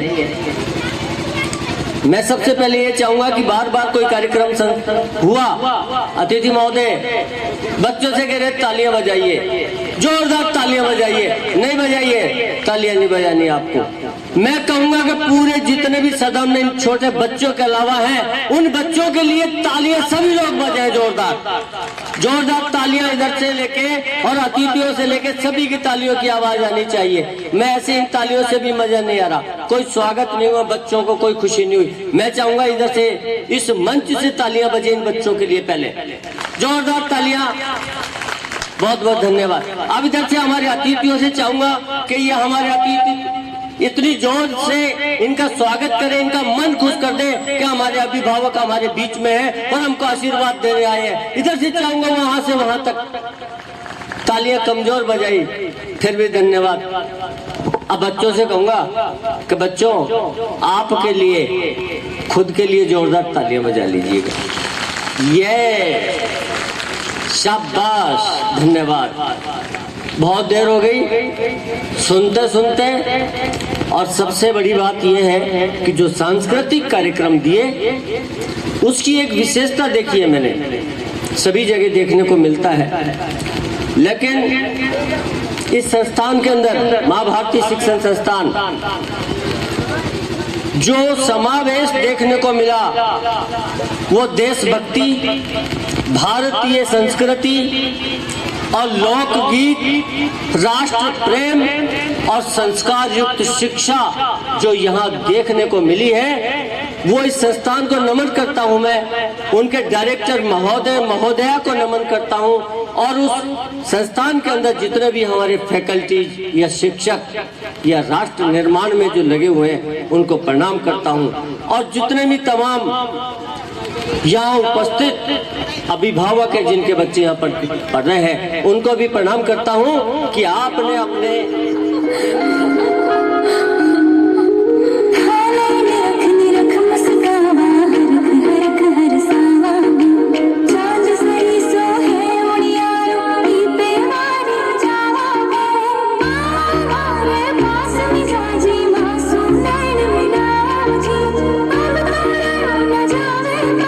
मैं सबसे पहले ये चाहूंगा कि बार बार कोई कार्यक्रम हुआ, अतिथि महोदय बच्चों से कह रहे तालियां बजाइए, जोरदार तालियां बजाइए, नहीं बजाइए तालियां नहीं बजानी आपको। मैं कहूंगा कि पूरे जितने भी सदन में इन छोटे बच्चों के अलावा हैं उन बच्चों के लिए तालियां सभी लोग बजाएं, जोरदार जोरदार तालियां इधर से लेके और अतिथियों से लेके सभी की तालियों की आवाज आनी चाहिए। मैं ऐसे इन तालियों से भी मजा नहीं आ रहा, कोई स्वागत नहीं हुआ बच्चों को, कोई खुशी नहीं हुई। मैं चाहूंगा इधर से इस मंच से तालियां बजे इन बच्चों के लिए, पहले जोरदार तालियां। बहुत बहुत धन्यवाद। अब इधर से हमारे अतिथियों से चाहूंगा कि ये हमारे अतिथि इतनी जोर से इनका स्वागत करें, इनका मन खुश कर दे कि हमारे अभिभावक हमारे बीच में है और हमको आशीर्वाद देने आए हैं। इधर से चाहूंगा वहां से वहां तक तालियां कमजोर बजाई, फिर भी धन्यवाद। अब बच्चों से कहूंगा कि बच्चों आपके लिए खुद के लिए जोरदार तालियां बजा लीजिएगा। ये शाबाश, धन्यवाद। बहुत देर हो गई सुनते सुनते, और सबसे बड़ी बात यह है कि जो सांस्कृतिक कार्यक्रम दिए उसकी एक विशेषता देखी है मैंने, सभी जगह देखने को मिलता है, लेकिन इस संस्थान के अंदर माँ भारती शिक्षण संस्थान जो समावेश देखने को मिला वो देशभक्ति, भारतीय संस्कृति और लोकगीत, राष्ट्र प्रेम और संस्कार युक्त शिक्षा जो यहाँ देखने को मिली है, वो इस संस्थान को नमन करता हूँ। मैं उनके डायरेक्टर महोदय महोदया को नमन करता हूँ और उस संस्थान के अंदर जितने भी हमारे फैकल्टी या शिक्षक या राष्ट्र निर्माण में जो लगे हुए हैं उनको प्रणाम करता हूँ, और जितने भी तमाम यहाँ उपस्थित अभिभावक है जिनके बच्चे यहाँ पर पढ़ रहे हैं उनको भी प्रणाम करता हूँ कि आपने अपने जावे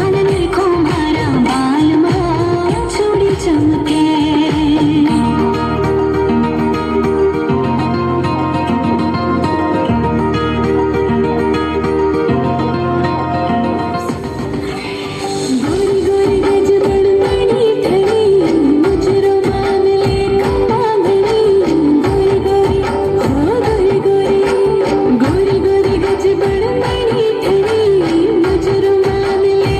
आनंद को मारा बाल माँ छोड़ी चमके गोरी गोरी गज बड़ बड़ी खड़ी मुझरो मान ले खंबा घड़ी गोरी गोरी ओ गोरी गोरी गोरी गोरी गज बड़ बड़ी खड़ी मुझरो मान ले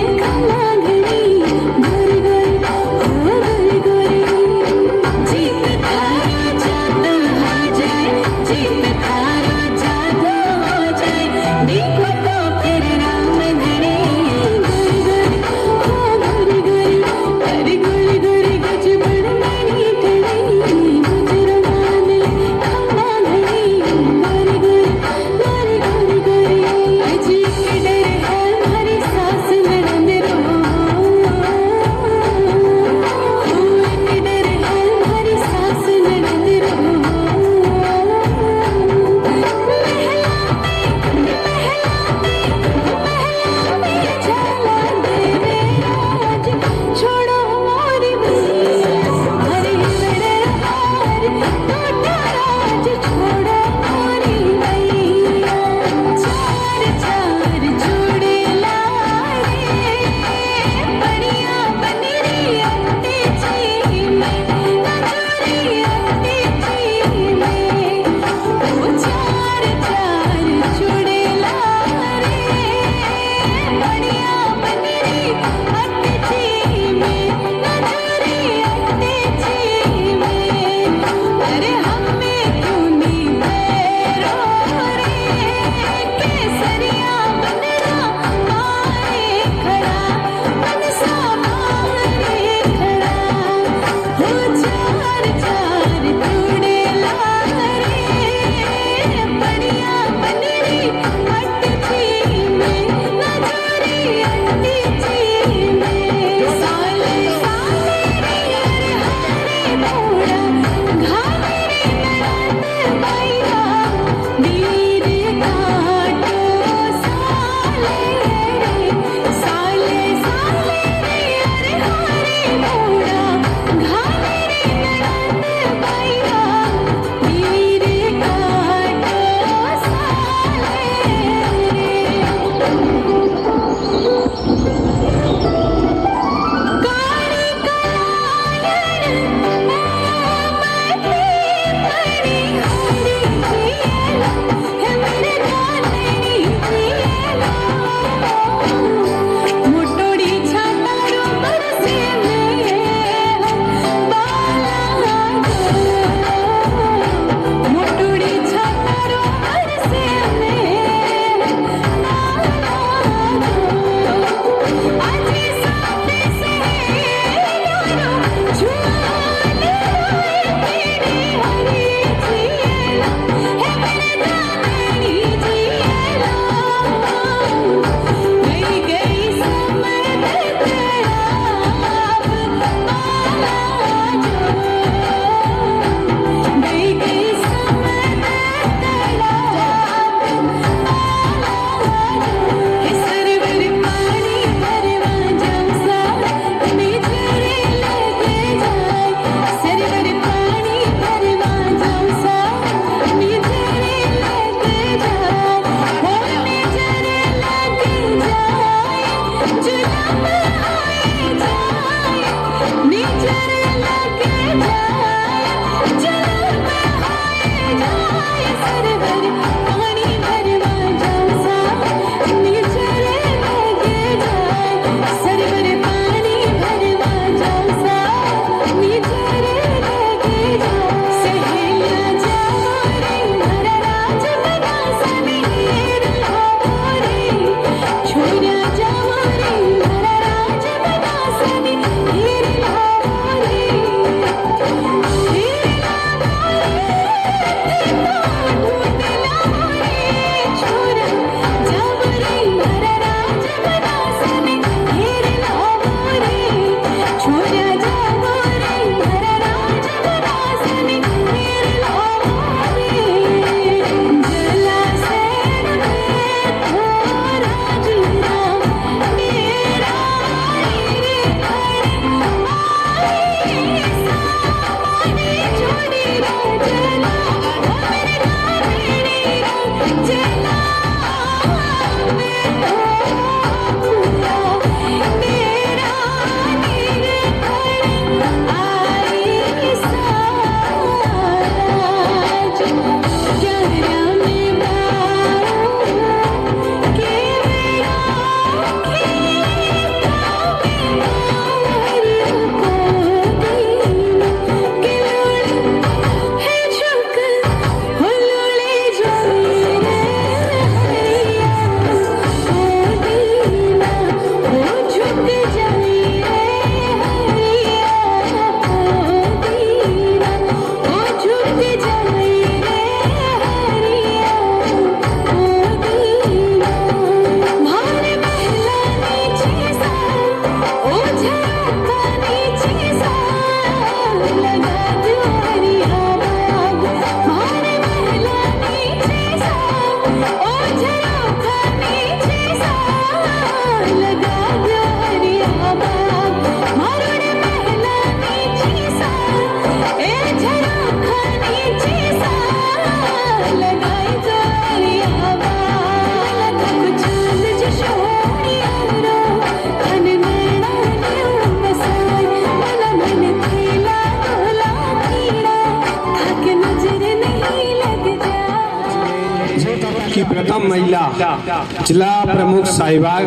जिला प्रमुख साहिबाग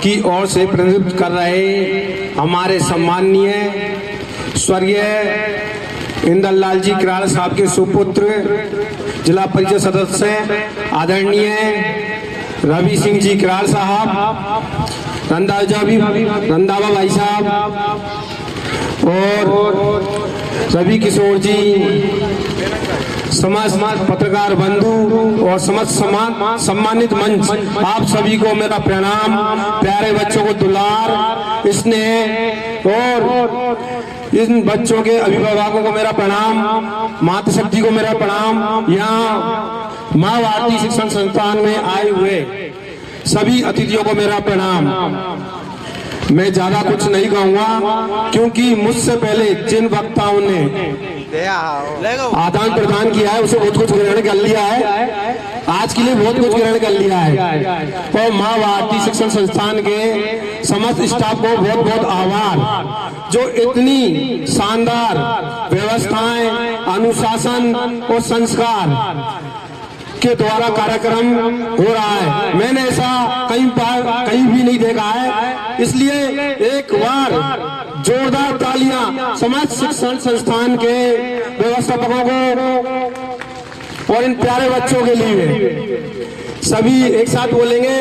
की ओर से प्रतिनिधित्व कर रहे हमारे सम्माननीय स्वर्गीय इंदरलाल जी किराड़ साहब के सुपुत्र जिला परिषद सदस्य आदरणीय रवि सिंह जी किराड़ साहब, रंधावा भाई साहब और रवि किशोर जी, समाज पत्रकार बंधु और सम्मानित मंच, आप सभी को मेरा प्रणाम। प्यारे बच्चों को दुलार, स्नेह और इन बच्चों के अभिभावकों को मेरा प्रणाम, मातृशक्ति को मेरा प्रणाम। यहाँ माँ भारती शिक्षण संस्थान में आए हुए सभी अतिथियों को मेरा प्रणाम। मैं ज्यादा कुछ नहीं कहूंगा क्योंकि मुझसे पहले जिन वक्ताओं ने आदान प्रदान किया है उसे बहुत कुछ ग्रहण कर लिया है, आज के लिए बहुत कुछ ग्रहण कर लिया है। और माँ भारती शिक्षण संस्थान के समस्त स्टाफ को बहुत बहुत आभार, जो इतनी शानदार व्यवस्थाएं, अनुशासन और संस्कार के द्वारा कार्यक्रम हो रहा है। मैंने ऐसा कहीं भी नहीं देखा है, इसलिए एक बार जोरदार तालियां समाज शिक्षण संस्थान के व्यवस्थापकों को और इन प्यारे बच्चों के लिए। सभी एक साथ बोलेंगे,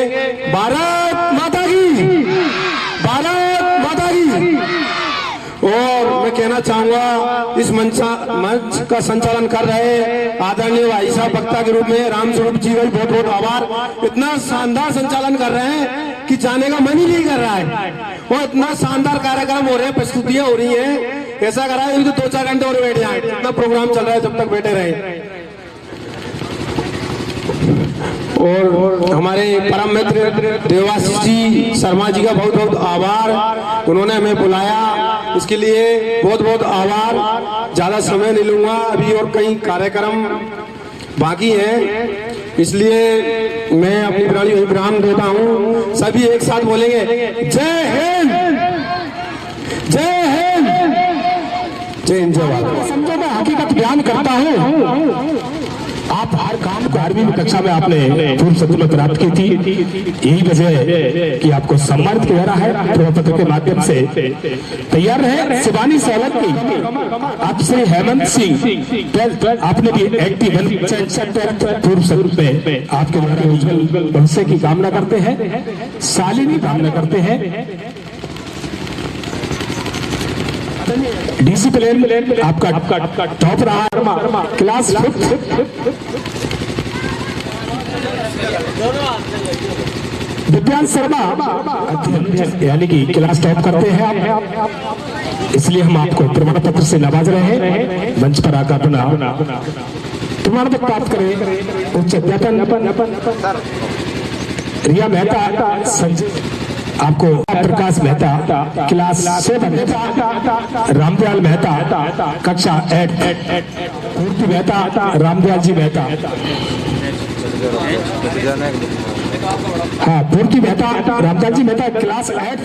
भारत माता की, भारत माता की। और मैं कहना चाहूंगा इस मंच का संचालन कर रहे आदरणीय भाई साहब वक्ता के रूप में राम स्वरूप जी का बहुत बहुत आभार। इतना शानदार संचालन कर रहे हैं कि जाने का मन ही नहीं कर रहा है, और इतना शानदार कार्यक्रम हो रहे हैं, प्रस्तुतियां हो रही हैं, ऐसा कर रहा है तो 2-4 घंटे और बैठ जाए, इतना प्रोग्राम चल रहा है, जब तक बैठे रहे। और हमारे परम मित्र देवाशीष जी शर्मा जी का बहुत बहुत आभार, उन्होंने हमें बुलाया, इसके लिए बहुत बहुत आभार। ज्यादा समय नहीं लूंगा, अभी और कई कार्यक्रम बाकी हैं, इसलिए मैं अपनी प्रणाली विराम देता हूँ। सभी एक साथ बोलेंगे, जय हिंद, जय हिंद, जय हिंद, जय भारत। समझो मैं हकीकत बयान करता हूँ, आप हर काम 12वीं कक्षा में आपने पूर्व सत्र में प्राप्त की थी, यही वजह है कि आपको सम्मानित किया जा रहा है प्रमाण पत्र के माध्यम से। तैयार रहे शिवानी सोलंकी, आप श्री हेमंत सिंह, आपने भी 81 पूर्व सत्र में आपके द्वारा उज्जवल भविष्य की कामना करते हैं, शालिनी कामना करते हैं। डिसिप्लिन आपका टॉप रहा है, क्लास 5th। दिव्यांश शर्मा यानी कि क्लास टॉप करते हैं आप, इसलिए हम आपको प्रमाण पत्र से नवाज रहे हैं। मंच पर आकर अपना प्रमाण पत्र प्राप्त करें। उच्च अध्यापन रिया मेहता, संजय आपको प्रकाश मेहता क्लास 7, रामदयाल मेहता कक्षा 8, पूर्ति मेहता, रामदयाल जी मेहता, हाँ पूर्ति मेहता, रामदयाल जी मेहता क्लास 8।